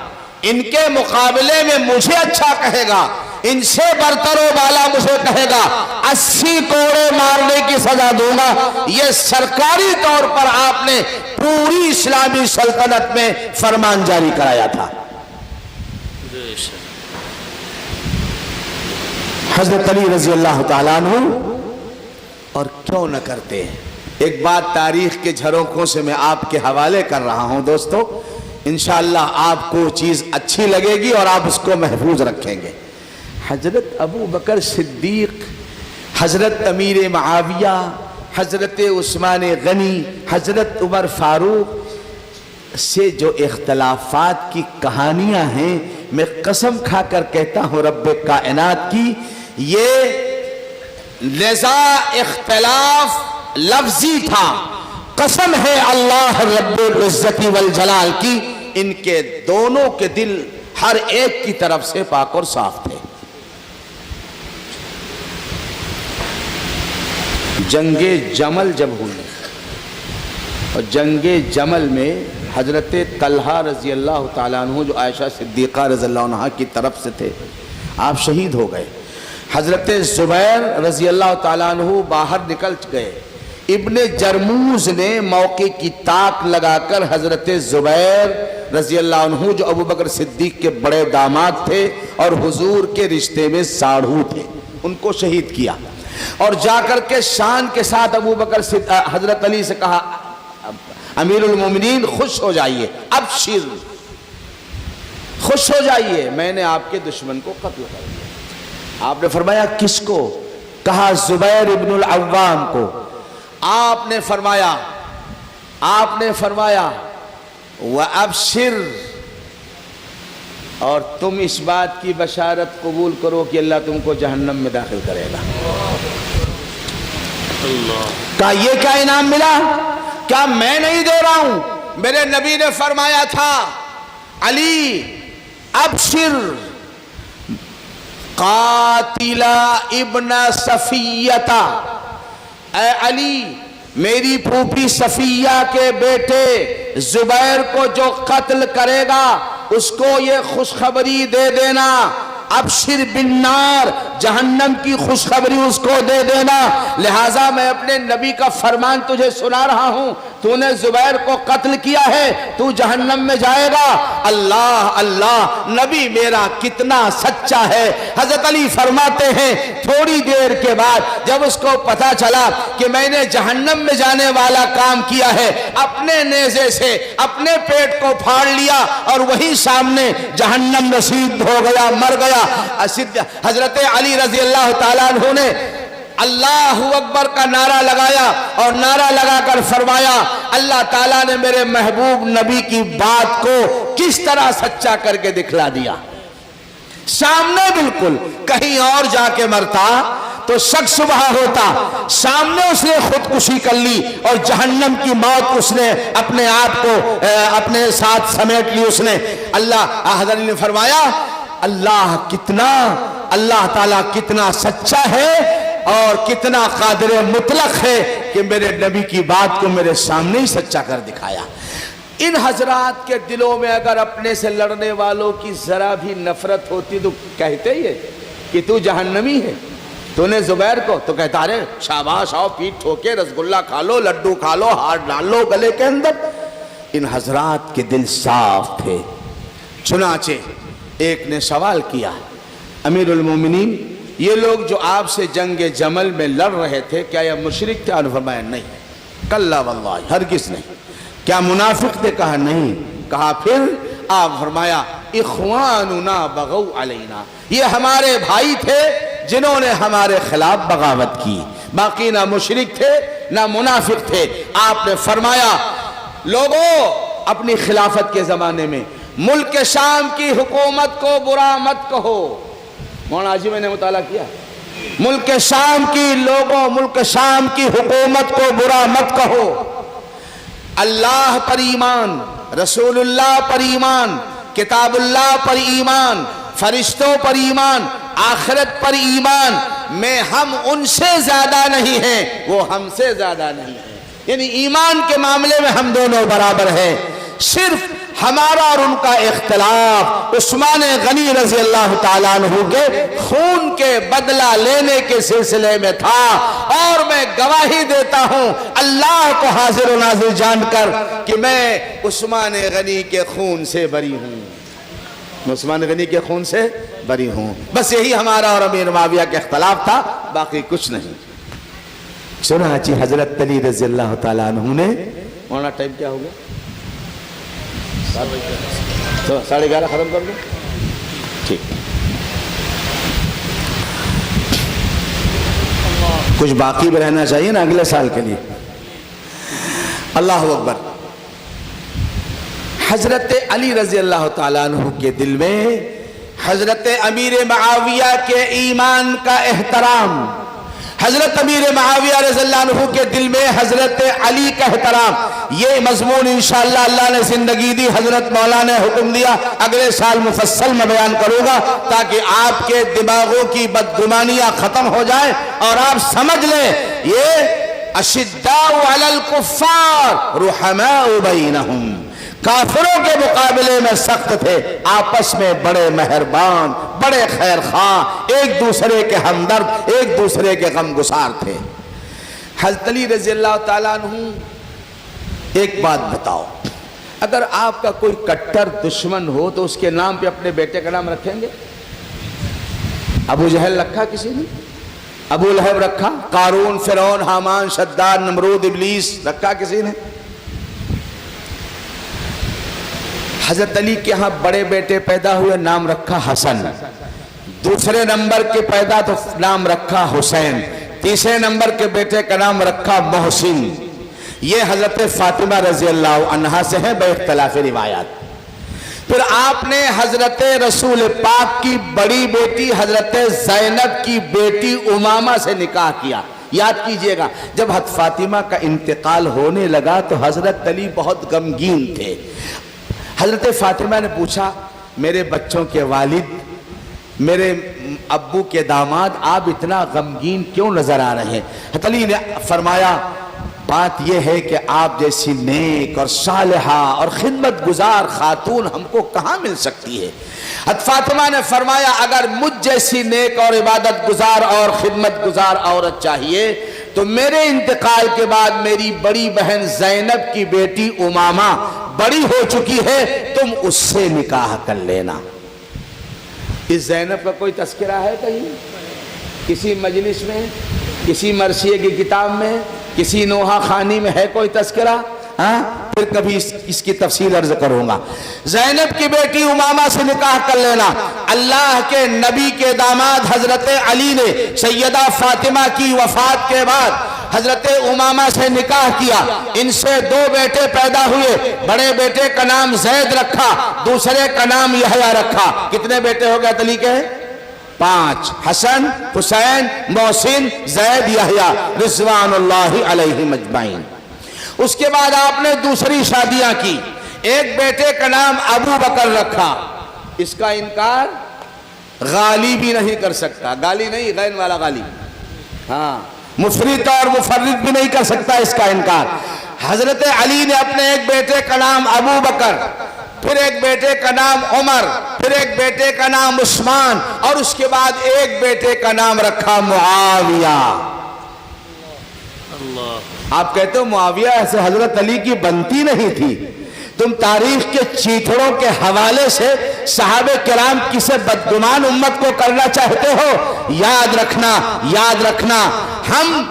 Speaker 1: ان کے مقابلے میں مجھے اچھا کہے گا، ان سے برتر و بالا مجھے کہے گا، 80 کوڑے مارنے کی سزا دوں گا۔ یہ سرکاری طور پر آپ نے پوری اسلامی سلطنت میں فرمان جاری کرایا تھا۔ حضرت علی رضی اللہ تعالیٰ عنہ، اور کیوں نہ کرتے ہیں۔ ایک بات تاریخ کے جھروکھوں سے میں آپ کے حوالے کر رہا ہوں دوستو، انشاءاللہ آپ کو چیز اچھی لگے گی اور آپ اس کو محفوظ رکھیں گے۔ حضرت ابو بکر صدیق، حضرت امیر معاویہ، حضرت عثمان غنی، حضرت عمر فاروق سے جو اختلافات کی کہانیاں ہیں، میں قسم کھا کر کہتا ہوں رب کائنات کی، یہ لذا اختلاف لفظی تھا، قسم ہے اللہ رب العزت والجلال کی، ان کے دونوں کے دل ہر ایک کی طرف سے پاک اور صاف تھے۔ جنگ جمل جب ہوئی، اور جنگ جمل میں حضرت طلحہ رضی اللہ تعالیٰ عنہ جو عائشہ صدیقہ رضی اللہ عنہ کی طرف سے تھے، آپ شہید ہو گئے۔ حضرت زبیر رضی اللہ تعالیٰ عنہ باہر نکل گئے۔ ابن جرموز نے موقع کی تاک لگا کر حضرت زبیر رضی اللہ عنہ جو ابو بکر صدیق کے بڑے داماد تھے اور حضور کے رشتے میں ساڑھو تھے، ان کو شہید کیا، اور جا کر کے شان کے ساتھ ابو بکر حضرت علی سے کہا، امیر المومنین خوش ہو جائیے، ابشر، خوش ہو جائیے، میں نے آپ کے دشمن کو قتل کر دیا۔ آپ نے فرمایا کس کو؟ کہا زبیر ابن العوام کو۔ آپ نے فرمایا وَأَبْشِرْ، اور تم اس بات کی بشارت قبول کرو کہ اللہ تم کو جہنم میں داخل کرے گا۔ کہا یہ کیا انعام ملا؟ کیا میں نہیں دے رہا ہوں؟ میرے نبی نے فرمایا تھا، علی ابشر قاتل ابن صفیہ، اے علی میری پھوپھی صفیہ کے بیٹے زبیر کو جو قتل کرے گا اس کو یہ خوشخبری دے دینا، ابشر بالنار، جہنم کی خوشخبری اس کو دے دینا۔ لہٰذا میں اپنے نبی کا فرمان تجھے سنا رہا ہوں، تو نے زبیر کو قتل کیا ہے، تو جہنم میں جائے گا۔ اللہ اللہ، نبی میرا کتنا سچا ہے۔ حضرت علی فرماتے ہیں تھوڑی دیر کے بعد جب اس کو پتا چلا کہ میں نے جہنم میں جانے والا کام کیا ہے، اپنے نیزے سے اپنے پیٹ کو پھاڑ لیا اور وہی سامنے جہنم نصیب ہو گیا، مر گیا۔ حضرت علی رضی اللہ تعالیٰ عنہ نے اللہ اکبر کا نعرہ لگایا اور نعرہ لگا کر فرمایا، اللہ تعالیٰ نے میرے محبوب نبی کی بات کو کس طرح سچا کر کے دکھلا دیا. سامنے بالکل، کہیں اور جا کے مرتا تو شک شبہ ہوتا. سامنے اس نے خودکشی کر لی اور جہنم کی موت اس نے اپنے آپ کو اپنے ساتھ سمیٹ لی اس نے. حضرت نے فرمایا اللہ تعالیٰ کتنا سچا ہے اور کتنا قادر مطلق ہے کہ میرے نبی کی بات کو میرے سامنے ہی سچا کر دکھایا. ان حضرات کے دلوں میں اگر اپنے سے لڑنے والوں کی ذرا بھی نفرت ہوتی تو کہتے ہی ہے کہ تو جہنمی ہے. تو نے زبیر کو تو کہتا ارے شاباش آؤ پیٹ ٹھوکے رسگلہ کھا لو لڈو کھا لو ہاتھ ڈال لو گلے کے اندر. ان حضرات کے دل صاف تھے. چنانچہ ایک نے سوال کیا امیر المومنین یہ لوگ جو آپ سے جنگ جمل میں لڑ رہے تھے کیا یہ مشرک تھے؟ انہوں نے فرمایا نہیں، کلا واللہ ہرگز نہیں. کیا منافق تھے؟ کہا نہیں. کہا پھر؟ آپ فرمایا اخواننا بغوا علینا، یہ ہمارے بھائی تھے جنہوں نے ہمارے خلاف بغاوت کی. باقی نہ مشرک تھے نہ منافق تھے. آپ نے فرمایا لوگوں اپنی خلافت کے زمانے میں ملک شام کی حکومت کو برا مت کہو. مولانا حاجی میں نے مطالعہ کیا ملک شام کی حکومت کو برا مت کہو. اللہ پر ایمان، رسول اللہ پر ایمان، کتاب اللہ پر ایمان، فرشتوں پر ایمان، آخرت پر ایمان میں ہم ان سے زیادہ نہیں ہیں، وہ ہم سے زیادہ نہیں ہیں. یعنی ایمان کے معاملے میں ہم دونوں برابر ہیں. صرف ہمارا اور ان کا اختلاف عثمان غنی رضی اللہ تعالیٰ عنہ کے خون کے بدلہ لینے کے سلسلے میں تھا. اور میں گواہی دیتا ہوں اللہ کو حاضر و ناظر جان کر کہ میں عثمان غنی کے خون سے بری ہوں. میں عثمان غنی کے خون سے بری ہوں. بس یہی ہمارا اور امیر معاویہ کا اختلاف تھا، باقی کچھ نہیں. چنانچہ حضرت علی رضی اللہ تعالیٰ عنہ نے مولانا ٹائم کیا ہو گیا 11:30 ختم کر دیں. ٹھیک کچھ باقی بھی رہنا چاہیے نا اگلے سال کے لیے. اللہ اکبر. حضرت علی رضی اللہ تعالیٰ عنہ کے دل میں حضرت امیر معاویہ کے ایمان کا احترام، حضرت امیر معاویہ رضی اللہ عنہ کے دل میں حضرت علی کا احترام. یہ مضمون انشاءاللہ اللہ نے زندگی دی، حضرت مولا نے حکم دیا اگلے سال مفصل میں بیان کروں گا تاکہ آپ کے دماغوں کی بدگمانیاں ختم ہو جائیں اور آپ سمجھ لیں یہ اشداء علی الکفار رحماء بینہم، کافروں کے مقابلے میں سخت تھے، آپس میں بڑے مہربان، بڑے خیر خواہ، ایک دوسرے کے ہمدرد، ایک دوسرے کے غم گسار تھے. حضرت علی رضی اللہ تعالیٰ عنہ ایک بات بتاؤ، اگر آپ کا کوئی کٹر دشمن ہو تو اس کے نام پہ اپنے بیٹے کا نام رکھیں گے؟ ابو جہل رکھا کسی نے؟ ابو لہب رکھا؟ قارون، فرعون، حامان، شداد، نمرود، ابلیس رکھا کسی نے؟ حضرت علی کے ہاں بڑے بیٹے پیدا ہوئے، نام رکھا حسن. دوسرے نمبر کے پیدا تو نام رکھا حسین. تیسرے نمبر کے بیٹے کا نام رکھا محسن. یہ حضرت فاطمہ رضی اللہ عنہا سے ہیں بے اختلاف روایات. پھر آپ نے حضرت رسول پاک کی بڑی بیٹی حضرت زینب کی بیٹی امامہ سے نکاح کیا. یاد کیجئے گا جب حضرت فاطمہ کا انتقال ہونے لگا تو حضرت علی بہت غمگین تھے. حضرت فاطمہ نے پوچھا میرے بچوں کے والد، میرے ابو کے داماد، آپ اتنا غمگین کیوں نظر آ رہے ہیں؟ حضرت علی نے فرمایا بات یہ ہے کہ آپ جیسی نیک اور صالحہ اور خدمت گزار خاتون ہم کو کہاں مل سکتی ہے؟ حضرت فاطمہ نے فرمایا اگر مجھ جیسی نیک اور عبادت گزار اور خدمت گزار عورت چاہیے تو میرے انتقال کے بعد میری بڑی بہن زینب کی بیٹی امامہ بڑی ہو چکی ہے، تم اس سے نکاح کر لینا. اس زینب کا کوئی تذکرہ ہے کہیں؟ کسی مجلس میں، کسی مرثیے کی کتاب میں، کسی نوحہ خانی میں ہے کوئی تذکرہ؟ پھر کبھی اس کی تفصیل عرض کروں گا. زینب کی بیٹی امامہ سے نکاح کر لینا. اللہ کے نبی کے داماد حضرت علی نے سیدہ فاطمہ کی وفات کے بعد حضرت امامہ سے نکاح کیا، ان سے 2 بیٹے پیدا ہوئے، بڑے بیٹے کا نام زید رکھا، دوسرے کا نام یحییٰ رکھا۔ کتنے بیٹے ہو گئے علی کے؟ 5، حسن، حسین، محسن، زید، یحییٰ رضوان اللہ علیہم اجمعین۔ اس کے بعد آپ نے دوسری شادیاں کی، ایک بیٹے کا نام ابو بکر رکھا، اس کا انکار غالی بھی نہیں کر سکتا، گالی نہیں، غین والا غالی، ہاں، مفرد اور مفرد بھی نہیں کر سکتا اس کا انکار۔ حضرت علی نے اپنے ایک بیٹے کا نام ابو بکر، پھر ایک بیٹے کا نام عمر، پھر ایک بیٹے کا نام عثمان، اور اس کے بعد ایک بیٹے کا نام رکھا معاویہ۔
Speaker 2: اللہ،
Speaker 1: آپ کہتے ہو معاویہ ایسے حضرت علی کی بنتی نہیں تھی، تم تاریخ کے چیتھڑوں کے حوالے سے صحابہ کرام کسے بدگمان امت کو کرنا چاہتے ہو؟ یاد رکھنا ہم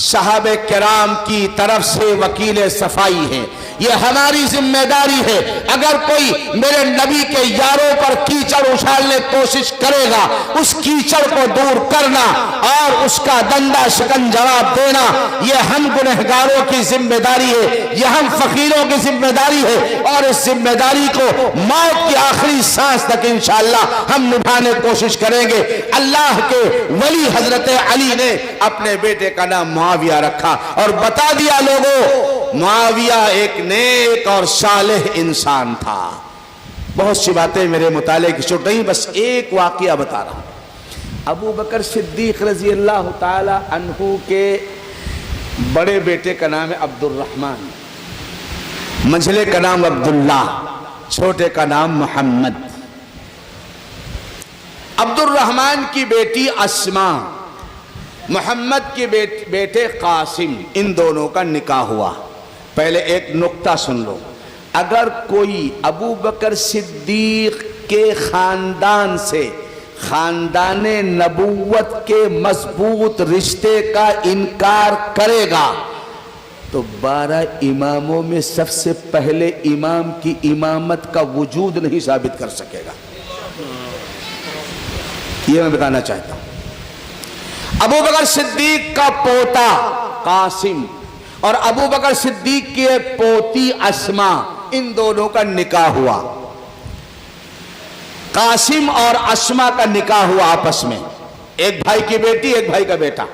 Speaker 1: صحابہ کرام کی طرف سے وکیل صفائی ہیں، یہ ہماری ذمہ داری ہے۔ اگر کوئی میرے نبی کے یاروں پر کیچڑ اچھالنے کی کوشش کرے گا، اس کیچڑ کو دور کرنا اور اس کا دندہ شکن جواب دینا، یہ ہم گنہگاروں کی ذمہ داری ہے، یہ ہم فقیروں کی ذمہ داری ہے، اور اس ذمہ داری کو موت کی آخری سانس تک انشاءاللہ ہم نبھانے کی کوشش کریں گے۔ اللہ کے ولی حضرت علی نے اپنے بیٹے کا نام معاویہ رکھا اور بتا دیا لوگوں، معاویہ ایک نیک اور صالح انسان تھا۔ بہت سی باتیں میرے مطالعے کی چھوٹ نہیں، بس ایک واقعہ بتا رہا ہوں۔ ابو بکر صدیق رضی اللہ تعالی عنہ کے بڑے بیٹے کا نام ہے عبد الرحمن، منجھلے کا نام عبداللہ، چھوٹے کا نام محمد۔ عبد الرحمن کی بیٹی اسما، محمد کے بیٹے قاسم، ان دونوں کا نکاح ہوا۔ پہلے ایک نقطہ سن لو، اگر کوئی ابو بکر صدیق کے خاندان سے خاندان نبوت کے مضبوط رشتے کا انکار کرے گا تو 12 اماموں میں سب سے پہلے امام کی امامت کا وجود نہیں ثابت کر سکے گا۔ یہ میں بتانا چاہتا ہوں۔ ابو بکر صدیق کا پوتا قاسم اور ابو بکر صدیق کی ایک پوتی اسما، ان دونوں کا نکاح ہوا۔ قاسم اور اسما کا نکاح ہوا آپس میں، ایک بھائی کی بیٹی ایک بھائی کا بیٹا۔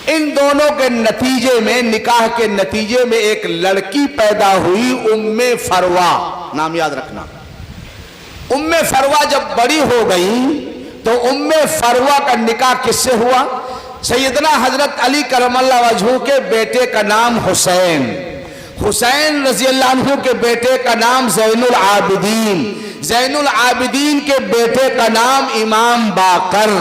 Speaker 1: ان دونوں کے نتیجے میں، نکاح کے نتیجے میں ایک لڑکی پیدا ہوئی، ام فروا، نام یاد رکھنا۔ ام فروا جب بڑی ہو گئی تو ام فروا کا نکاح کس سے ہوا؟ سیدنا حضرت علی کرم اللہ وجہہ کے بیٹے کا نام حسین، حسین رضی اللہ عنہ کے بیٹے کا نام زین العابدین، زین العابدین کے بیٹے کا نام امام باقر۔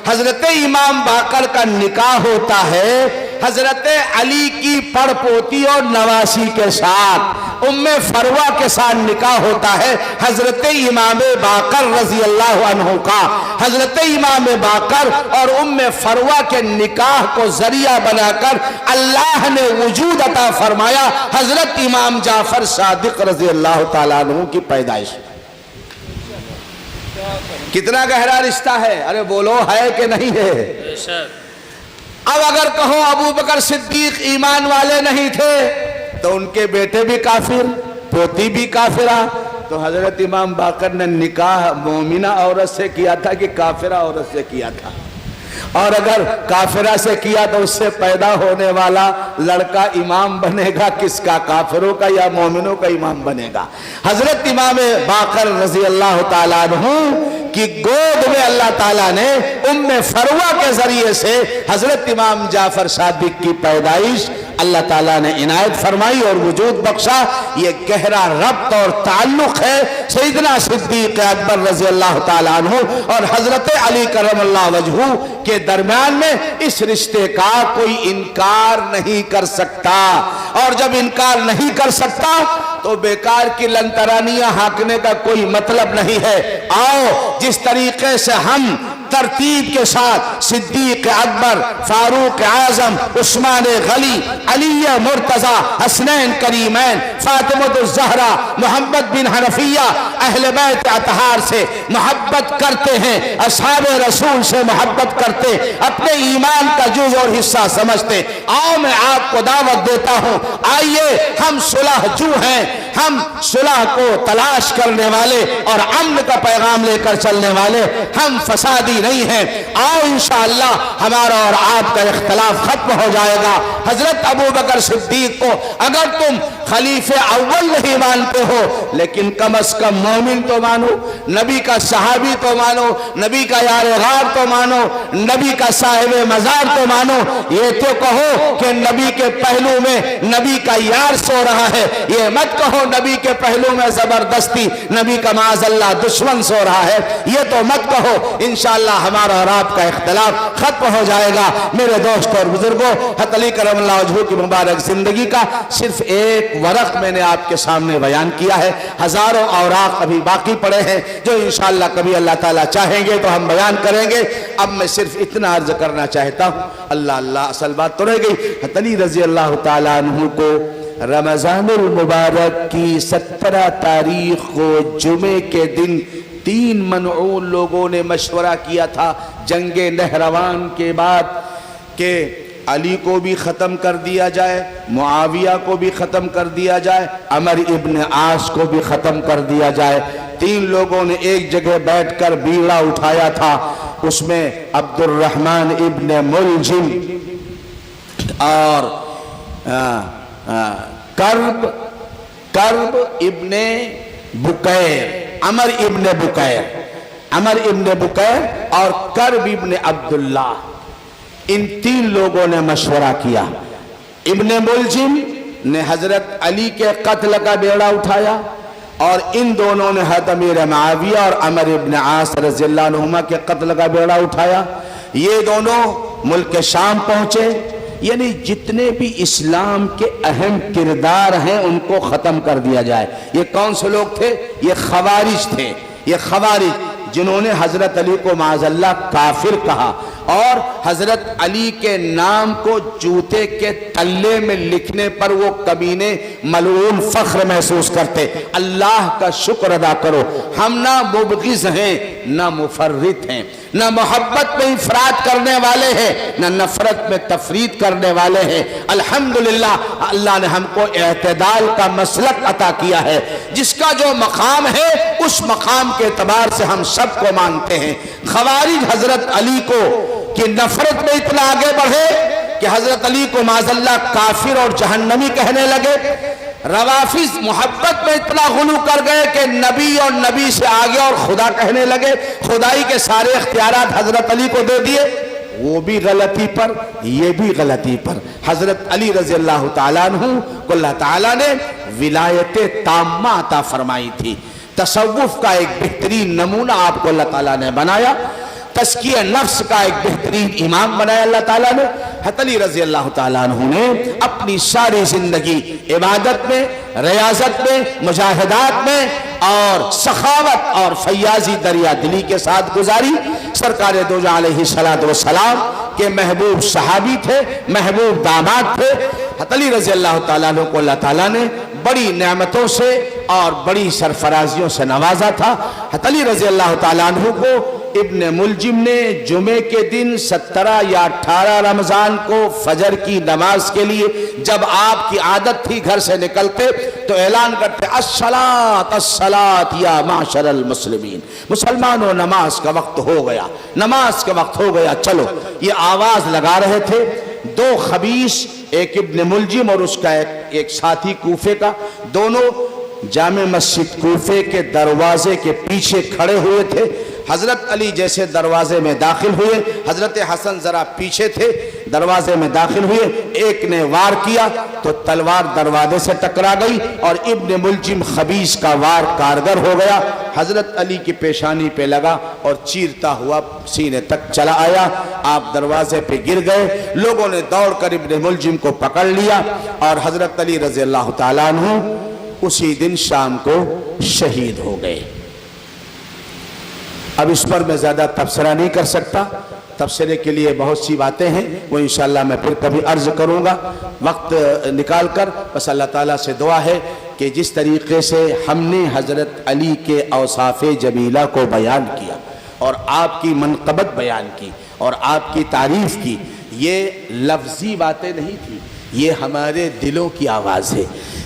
Speaker 1: حضرت امام باقر کا نکاح ہوتا ہے حضرت علی کی پڑ پوتی اور نواسی کے ساتھ، ام فروا کے ساتھ نکاح ہوتا ہے حضرت امام باقر رضی اللہ عنہ کا۔ حضرت امام باقر اور ام فروا کے نکاح کو ذریعہ بنا کر اللہ نے وجود عطا فرمایا حضرت امام جعفر صادق رضی اللہ تعالیٰ عنہ کی پیدائش۔ کتنا گہرا رشتہ ہے، ارے بولو ہے کہ نہیں ہے؟
Speaker 2: بے شک۔
Speaker 1: اب اگر کہو ابو بکر صدیق ایمان والے نہیں تھے تو ان کے بیٹے بھی کافر، پوتی بھی کافرہ، تو حضرت امام باقر نے نکاح مومنہ عورت سے کیا تھا کہ کافرہ عورت سے کیا تھا؟ اور اگر کافرہ سے کیا تو اس سے پیدا ہونے والا لڑکا امام بنے گا کس کا؟ کافروں کا یا مومنوں کا امام بنے گا؟ حضرت امام باقر رضی اللہ تعالیٰ عنہ کی گود میں اللہ تعالیٰ نے ام فروا کے ذریعے سے حضرت امام جعفر صادق کی پیدائش اللہ تعالیٰ نے عنایت فرمائی اور وجود بخشا۔ یہ گہرا ربط اور تعلق ہے سیدنا صدیق اکبر رضی اللہ تعالیٰ عنہ اور حضرت علی کرم اللہ وجہہ کے درمیان میں، اس رشتے کا کوئی انکار نہیں کر سکتا، اور جب انکار نہیں کر سکتا تو بیکار کی لنترانیاں ہانکنے کا کوئی مطلب نہیں ہے۔ آؤ جس طریقے سے ہم ترتیب کے ساتھ صدیق اکبر، فاروق اعظم، عثمان غنی، علی مرتضی، حسنین کریمین، فاطمہ الزہرا، محمد بن حنفیہ، اہل بیت اطہار سے محبت کرتے ہیں، اصحاب رسول سے محبت کرتے، اپنے ایمان کا جز اور حصہ سمجھتے۔ آؤ میں آپ کو دعوت دیتا ہوں، آئیے ہم صلح جو ہیں، ہم صلح کو تلاش کرنے والے اور امن کا پیغام لے کر چلنے والے، ہم فسادی نہیں ہیں۔ آؤ انشاءاللہ ہمارا اور آپ کا اختلاف ختم ہو جائے گا۔ حضرت ابوبکر صدیق کو اگر تم خلیفہ اول نہیں مانتے ہو، لیکن کم از کم مومن تو مانو، نبی کا صحابی تو مانو، نبی کا یار غار تو مانو، نبی کا صاحب مزار تو مانو۔ یہ تو کہو کہ نبی کے پہلو میں نبی کا یار سو رہا ہے، یہ مت کہو نبی کے پہلو میں زبردستی نبی کا معاذ اللہ دشمن سو رہا ہے، یہ تو مت کہو۔ انشاءاللہ ہمارا اور آپ کا اختلاف ختم ہو جائے گا۔ میرے دوست اور بزرگوں، حضرت علی کرم اللہ وجہہ کی مبارک زندگی کا صرف ایک ورق میں نے آپ کے سامنے بیان کیا ہے، ہزاروں اوراق ابھی باقی پڑے ہیں جو انشاءاللہ کبھی اللہ تعالیٰ چاہیں گے تو ہم بیان کریں گے۔ اب میں صرف اتنا عرض کرنا چاہتا ہوں، اللہ اصل بات تو رہ گئی۔ حضرت علی رضی اللہ تعالیٰ عنہ کو رمضان المبارک کی 17 تاریخ کو جمعے کے دن 3 منعون لوگوں نے مشورہ کیا تھا جنگ نہروان کے بعد کہ علی کو بھی ختم کر دیا جائے، معاویہ کو بھی ختم کر دیا جائے، عمر ابن عاص کو بھی ختم کر دیا جائے۔ 3 لوگوں نے ایک جگہ بیٹھ کر بیڑا اٹھایا تھا، اس میں عبد الرحمن ابن ملجم اور کرب ابن بکیر، عمر ابن بکیر اور کرب ابن عبداللہ، ان 3 لوگوں نے مشورہ کیا۔ ابن ملجم نے حضرت علی کے قتل کا بیڑا اٹھایا اور ان دونوں نے حضرت امیر معاویہ اور عمر ابن عاص رضی اللہ عنہما کے قتل کا بیڑا اٹھایا۔ یہ دونوں ملک شام پہنچے، یعنی جتنے بھی اسلام کے اہم کردار ہیں ان کو ختم کر دیا جائے۔ یہ کون سے لوگ تھے؟ یہ خوارج تھے، یہ خوارج جنہوں نے حضرت علی کو معاذ اللہ کافر کہا اور حضرت علی کے نام کو جوتے کے تلے میں لکھنے پر وہ کمینے ملعون فخر محسوس کرتے۔ اللہ کا شکر ادا کرو، ہم نہ مبغض ہیں نہ مفرط ہیں، نہ محبت میں افراط کرنے والے ہیں نہ نفرت میں تفریط کرنے والے ہیں۔ الحمدللہ اللہ نے ہم کو اعتدال کا مسلک عطا کیا ہے، جس کا جو مقام ہے اس مقام کے اعتبار سے ہم سب کو مانتے ہیں۔ خوارج حضرت علی کو کہ نفرت میں اتنا آگے بڑھے کہ حضرت علی کو معاذ اللہ کافر اور جہنمی کہنے لگے۔ روافض محبت میں اتنا غلو کر گئے کہ نبی اور نبی سے آگے اور خدا کہنے لگے، خدائی کے سارے اختیارات حضرت علی کو دے دیے۔ وہ بھی غلطی پر، یہ بھی غلطی پر۔ حضرت علی رضی اللہ تعالیٰ عنہ کو اللہ تعالیٰ نے ولایت تامہ عطا فرمائی تھی۔ تصوف کا ایک بہترین نمونہ آپ کو اللہ تعالیٰ نے بنایا، تزکیہ نفس کا ایک بہترین امام بنایا اللہ تعالیٰ نے۔ حضرت علی رضی اللہ تعالیٰ عنہ نے اپنی ساری زندگی عبادت میں، ریاضت میں، مجاہدات میں اور سخاوت اور فیاضی دریا دلی کے ساتھ گزاری۔ سرکار دو جہاں علیہ السلام کے محبوب صحابی تھے، محبوب داماد تھے۔ حضرت علی رضی اللہ تعالیٰ عنہ کو اللہ تعالیٰ نے بڑی نعمتوں سے اور بڑی سرفرازیوں سے نوازا تھا۔ حضرت علی رضی اللہ تعالیٰ عنہ کو ابن ملجم نے جمعے کے دن 17 یا 18 رمضان کو فجر کی نماز کے لیے جب آپ کی عادت تھی گھر سے نکلتے تو اعلان کرتے الصلاۃ الصلاۃ یا معشر المسلمین، مسلمانوں نماز کا وقت ہو گیا، نماز کا وقت ہو گیا، چلو۔ یہ آواز لگا رہے تھے 2 خبیث، ایک ابن ملجم اور اس کا ایک ساتھی کوفے کا، دونوں جامع مسجد کوفے کے دروازے کے پیچھے کھڑے ہوئے تھے۔ حضرت علی جیسے دروازے میں داخل ہوئے، حضرت حسن ذرا پیچھے تھے، دروازے میں داخل ہوئے، ایک نے وار کیا تو تلوار دروازے سے ٹکرا گئی اور ابن ملجم خبیث کا وار کارگر ہو گیا، حضرت علی کی پیشانی پہ لگا اور چیرتا ہوا سینے تک چلا آیا۔ آپ دروازے پہ گر گئے، لوگوں نے دوڑ کر ابن ملجم کو پکڑ لیا اور حضرت علی رضی اللہ تعالیٰ عنہ اسی دن شام کو شہید ہو گئے۔ اب اس پر میں زیادہ تبصرہ نہیں کر سکتا، تبصرے کے لیے بہت سی باتیں ہیں، وہ انشاءاللہ میں پھر کبھی عرض کروں گا وقت نکال کر۔ بس اللہ تعالیٰ سے دعا ہے کہ جس طریقے سے ہم نے حضرت علی کے اوصاف جمیلہ کو بیان کیا اور آپ کی منقبت بیان کی اور آپ کی تعریف کی، یہ لفظی باتیں نہیں تھی، یہ ہمارے دلوں کی آواز ہے،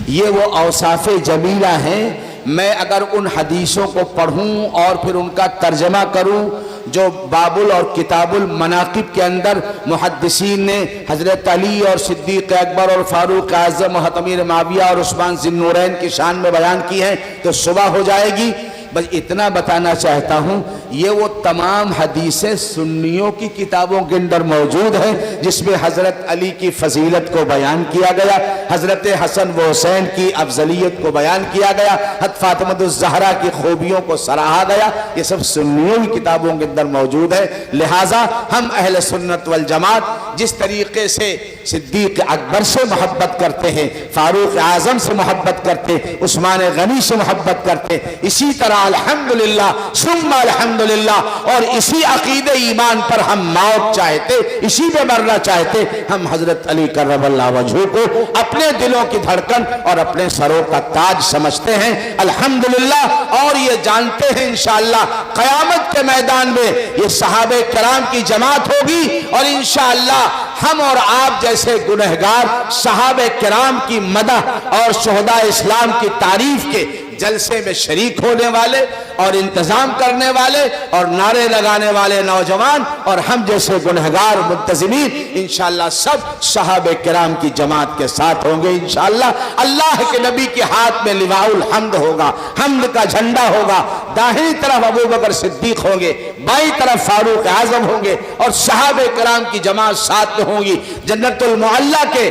Speaker 1: یہ وہ اوصاف جمیلہ ہیں۔ میں اگر ان حدیثوں کو پڑھوں اور پھر ان کا ترجمہ کروں جو بابل اور کتاب المناقب کے اندر محدثین نے حضرت علی اور صدیق اکبر اور فاروق اعظم اور امیر معاویہ اور عثمان ذی النورین کی شان میں بیان کی ہیں، تو صبح ہو جائے گی۔ بس اتنا بتانا چاہتا ہوں، یہ وہ تمام حدیثیں سنیوں کی کتابوں کے اندر موجود ہیں جس میں حضرت علی کی فضیلت کو بیان کیا گیا، حضرت حسن و حسین کی افضلیت کو بیان کیا گیا، حضرت فاطمہ الزہرا کی خوبیوں کو سراہا گیا، یہ سب سنیوں کی کتابوں کے اندر موجود ہے۔ لہٰذا ہم اہل سنت والجماعت جس طریقے سے صدیق اکبر سے محبت کرتے ہیں، فاروق اعظم سے محبت کرتے، عثمان غنی سے محبت کرتے، اسی طرح الحمدللہ ثم الحمدللہ اور اسی عقید ایمان پر ہم موت چاہتے، اسی پہ مرنا چاہتے، ہم حضرت علی کرم اللہ وجہہ کو اپنے دلوں کی دھڑکن اور اپنے سروں کا تاج سمجھتے ہیں الحمدللہ، اور یہ جانتے ہیں انشاءاللہ قیامت کے میدان میں یہ صحابہ کرام کی جماعت ہوگی اور انشاءاللہ ہم اور آپ جیسے گنہگار صحابہ کرام کی مدح اور شہداء اسلام کی تعریف کے جلسے میں شریک ہونے والے اور انتظام کرنے والے اور نعرے لگانے والے نوجوان اور ہم جیسے گنہگار منتظمین انشاءاللہ سب صحابہ کرام کی جماعت کے ساتھ ہوں گے انشاءاللہ۔ اللہ کے نبی کے ہاتھ میں لواء الحمد ہوگا، حمد کا جھنڈا ہوگا، داہنی طرف ابو بکر صدیق ہوں گے، بائیں طرف فاروق اعظم ہوں گے اور صحابہ کرام کی جماعت ساتھ میں ہوں گی۔ جنت المعلی کے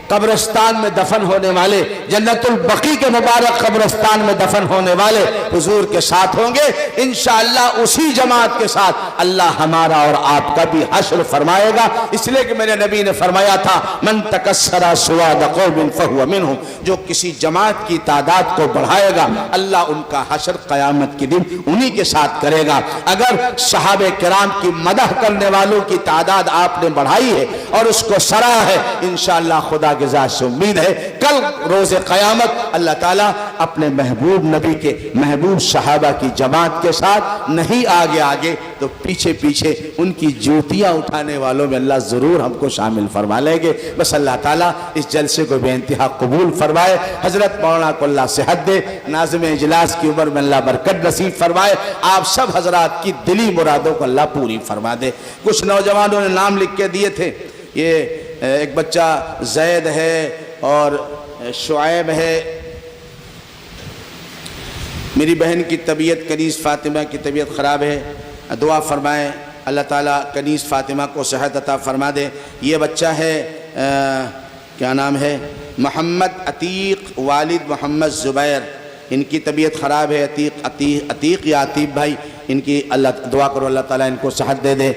Speaker 1: قبرستان میں دفن ہونے والے، جنت البقیع کے مبارک قبرستان میں دفن ہونے والے حضور کے ساتھ ہوں گے انشاءاللہ۔ اسی جماعت کے ساتھ اللہ ہمارا اور آپ کا بھی حشر فرمائے گا، اس لیے کہ میرے نبی نے فرمایا تھا من تکسر سواد قوم فہو منہم، جو کسی جماعت کی تعداد کو بڑھائے گا اللہ ان کا حشر قیامت کے دن انہی کے ساتھ کرے گا۔ اگر صحابہ کرام کی مدح کرنے والوں کی تعداد آپ نے بڑھائی ہے اور اس کو سراہا ہے، انشاءاللہ خدا کے ذات سے امید ہے کل روز قیامت اللہ تعالیٰ اپنے محبوب نبی کے محبوب صحابہ کی جماعت کے ساتھ نہیں آگے آگے تو پیچھے پیچھے ان کی جوتیاں اٹھانے والوں میں اللہ ضرور ہم کو شامل فرما لیں گے۔ بس اللہ تعالیٰ اس جلسے کو بے انتہا قبول فرمائے، حضرت مولانا کو اللہ صحت دے، ناظم اجلاس کی عمر میں اللہ برکت نصیب فرمائے، آپ سب حضرات کی دلی مرادوں کو اللہ پوری فرما دے۔ کچھ نوجوانوں نے نام لکھ کے دیے تھے، یہ ایک بچہ زید ہے اور شعیب ہے، میری بہن کی طبیعت کنیز فاطمہ کی طبیعت خراب ہے، دعا فرمائیں اللہ تعالیٰ کنیز فاطمہ کو صحت عطا فرما دے۔ یہ بچہ ہے کیا نام ہے، محمد عتیق، والد محمد زبیر، ان کی طبیعت خراب ہے، عتیق یا عتیب بھائی، ان کی اللہ دعا کرو اللہ تعالیٰ ان کو صحت دے دے۔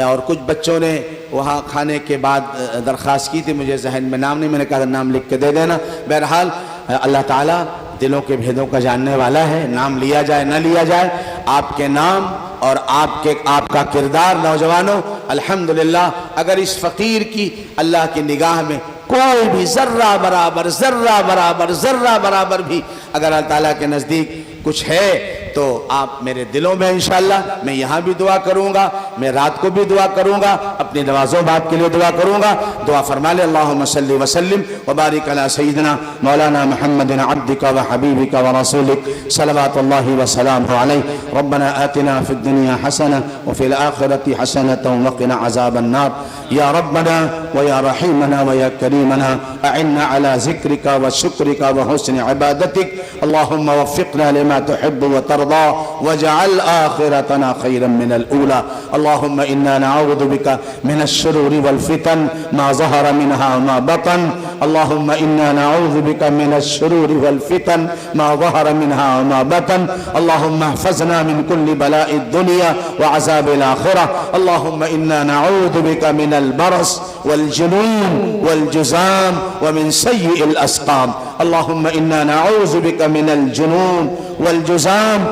Speaker 1: اور کچھ بچوں نے وہاں کھانے کے بعد درخواست کی تھی، مجھے ذہن میں نام نہیں، میں نے کہا نام لکھ کے دے دینا۔ بہرحال اللہ تعالیٰ دلوں کے بھیدوں کا جاننے والا ہے، نام لیا جائے نہ لیا جائے، آپ کے نام اور آپ کا کردار نوجوانوں الحمدللہ اگر اس فقیر کی اللہ کی نگاہ میں کوئی بھی ذرہ برابر بھی اگر اللہ تعالیٰ کے نزدیک کچھ ہے تو آپ میرے دلوں میں انشاءاللہ، میں یہاں بھی دعا کروں گا، میں رات کو بھی دعا کروں گا، اپنی نوازوں باپ کے لیے دعا کروں گا۔ دعا فرما لے اللہم صلی وسلم وبارک علی سیدنا مولانا محمد عبدک و حبیبک و رسولک صلوات اللہ وسلامہ علیہ۔ ربنا آتنا فی الدنیا حسنہ وفی الآخرۃ حسنۃ وقنا عذاب النار۔ یا ربنا ویا رحیمنا ویا کریمنا اعنا علی ذکرک وشکرک وحسن عبادتک، اللہم وفقنا لما تحب وترضى واجعل آخرتنا خيرا من الأولى. اللهم إنا نعوذ بك من الشرور والفتن ما ظهر منها وما بطن. اللهم إنا نعوذ بك من الشرور والفتن ما ظهر منها وما بطن. اللهم احفظنا من كل بلاء الدنيا وعذاب الآخرة. اللهم إنا نعوذ بك من البرص والجنون والجذام ومن سيء الأسقام. اللهم إنا نعوذ بك من الجنون والجزام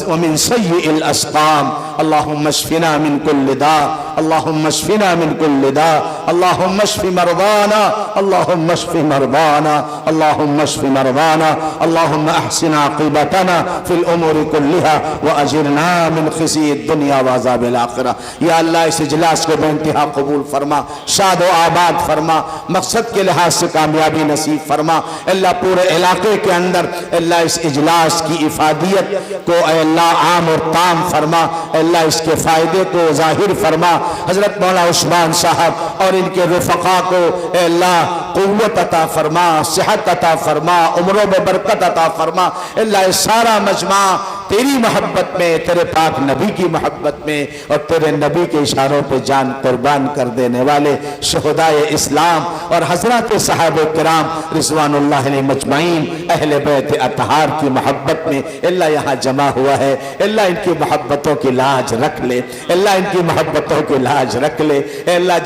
Speaker 1: ومن سيء الأسقام اللهم اشفنا من كل داء اللهم اشفنا من كل داء اللهم اشف مرضانا اللهم اشف مرضانا اللهم اشف مرضانا اللهم احسن عاقبتنا في الامور كلها واجرنا من خزي الدنيا وعذاب الاخرہ. یا اللہ اس اجلاس کو بے انتہا قبول فرما، شاد و آباد فرما، مقصد کے لحاظ سے کامیابی نصیب فرما. اللہ پورے علاقے کے اندر اللہ اس اجلاس کی افادیت کو اے اللہ عام اور تام فرما. اللہ اس کے فائدے کو ظاہر فرما. حضرت مولانا عثمان صاحب اور ان کے رفقا کو اے اللہ قوت عطا فرما، صحت عطا فرما، عمروں میں برکت عطا فرما. اللہ یہ سارا مجمع تیری محبت میں، تیرے پاک نبی کی محبت میں اور تیرے نبی کے اشاروں پہ جان قربان کر دینے والے شہدائے اسلام اور حضرات صحابہ کرام رضوان اللہ علیہ مجمعین اہل بیت اطہار کی محبت میں اللہ یہاں جمع ہوا ہے. اللہ ان کی محبتوں کی لاج رکھ لے، اللہ ان کی محبتوں کی لاج رکھ لے. اے اللہ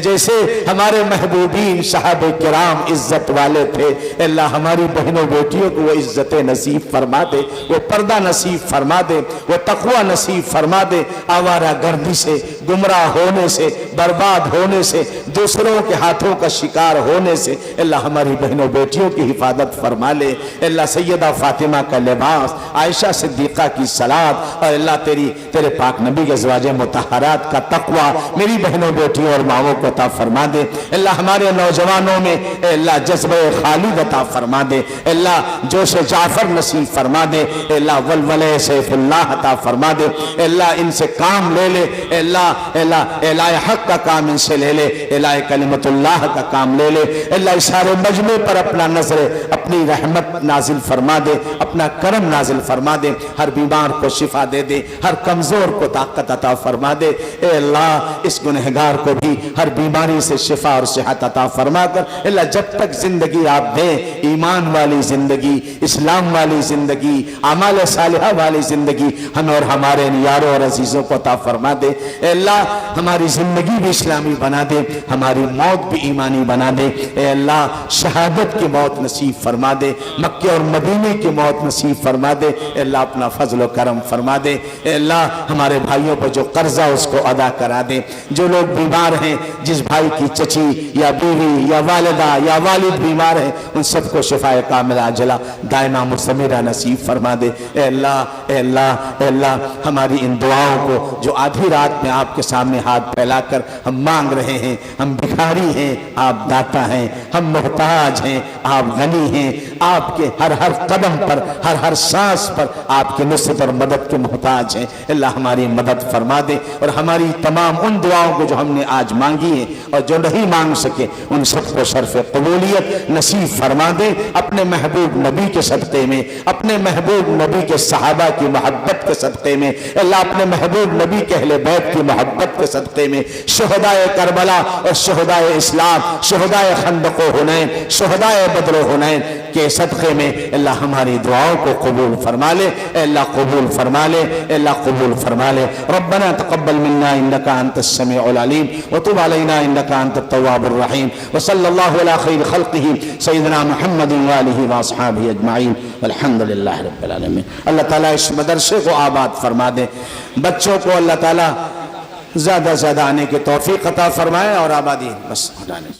Speaker 1: جیسے ہمارے محبوبین صحابہ کرام عزت والے تھے، اللہ ہماری بہنوں بیٹیوں کو وہ عزت نصیب فرما دے، وہ پردہ نصیب فرما دے، وہ تقوی نصیب فرما دے. آوارہ گردی سے، گمراہ ہونے سے، برباد ہونے سے، دوسروں کے ہاتھوں کا شکار ہونے سے اللہ ہماری بہنوں بیٹیوں کی حفاظت فرما لے. اللہ سیدہ فاطمہ کا لباس، عائشہ صدیقہ کی صلات اور اللہ تیرے پاک نبی کے ازواج مطہرات کا تقوی میری بہنوں بیٹیوں اور ماؤں کو عطا فرما دے. اللہ ہمارے نوجوانوں میں اے اللہ جذبہ خالد عطا فرما دے. اللہ جوش جعفر نصیب فرما دے. اے اللہ ولولہ سیف اللہ عطا فرما دے. اے اللہ ان سے کام لے لے. اے اللہ حق کا کام ان سے لے لے. اے اللہ کلمت اللہ کا کام لے لے. اے اللہ اس سارے مجمع پر اپنا نظر اپنی رحمت نازل فرما دے، اپنا کرم نازل فرما دے. ہر بیمار کو شفا دے دے، ہر کمزور کو طاقت عطا فرما دے. اے اللہ اس گنہگار کو بھی ہر بیماری سے شفا اور صحت عطا فرما کر اللہ جب تک زندگی آپ دیں، ایمان والی زندگی، اسلام والی زندگی، اعمال صالحہ والی زندگی ہمیں اور ہمارے یاروں اور عزیزوں کو عطا فرما دے. اے اللہ ہماری زندگی بھی اسلامی بنا دے، ہماری موت بھی ایمانی بنا دے. اے اللہ شہادت کی موت نصیب فرما دے، مکہ اور مدینے کی موت نصیب فرما دے. اے اللہ اپنا فضل و کرم فرما دے. اے اللہ ہمارے بھائیوں پر جو قرضہ اس کو ادا کرا دے. جو لوگ بیمار ہیں، جس بھائی کی چچی یا بیوی یا والدہ یا والد بیمار ہیں، ان سب کو شفاء کاملہ عاجلہ دائمہ مستمرہ نصیب فرما دے. اے اللہ اے اللہ اے اللہ ہماری ان دعاؤں کو جو آدھی رات میں آپ کے سامنے ہاتھ پھیلا کر ہم مانگ رہے ہیں، ہم بھکاری ہیں، آپ داتا ہیں، ہم محتاج ہیں، آپ غنی ہیں. آپ کے ہر قدم پر، ہر سانس پر آپ کی نصرت اور مدد کے محتاج ہیں. اللہ ہماری مدد فرما دے اور ہماری تمام ان دعاؤں کو جو ہم نے آج مانگی ہیں اور جو نہیں مانگ سکے ان سب کو شرف قبولیت نصیب فرما دے. اپنے محبوب نبی کے صدقے میں، اپنے محبوب نبی کے صحابہ کی محبت کے صدقے میں، اللہ اپنے محبوب نبی کے اہل بیت کی محبت کے صدقے میں، شہدائے کربلا اور شہدائے اسلام، شہدائے خندق و حنین، شہدائے بدر و حنین کے صدقے میں اللہ ہماری دعاؤں کو قبول فرما لے. اے اللہ قبول فرما لے. اے اللہ قبول فرما لے. ربنا تقبل منا انك انت السميع العليم وتب علينا انك انت التواب الرحيم وصلى الله على خير خلقه سيدنا محمد واله واصحابه اجمعين والحمد لله رب العالمين. اللہ تعالیٰ اس مدرسے کو آباد فرما دے. بچوں کو اللہ تعالیٰ زیادہ آنے کی توفیق عطا فرمائے اور آبادی بس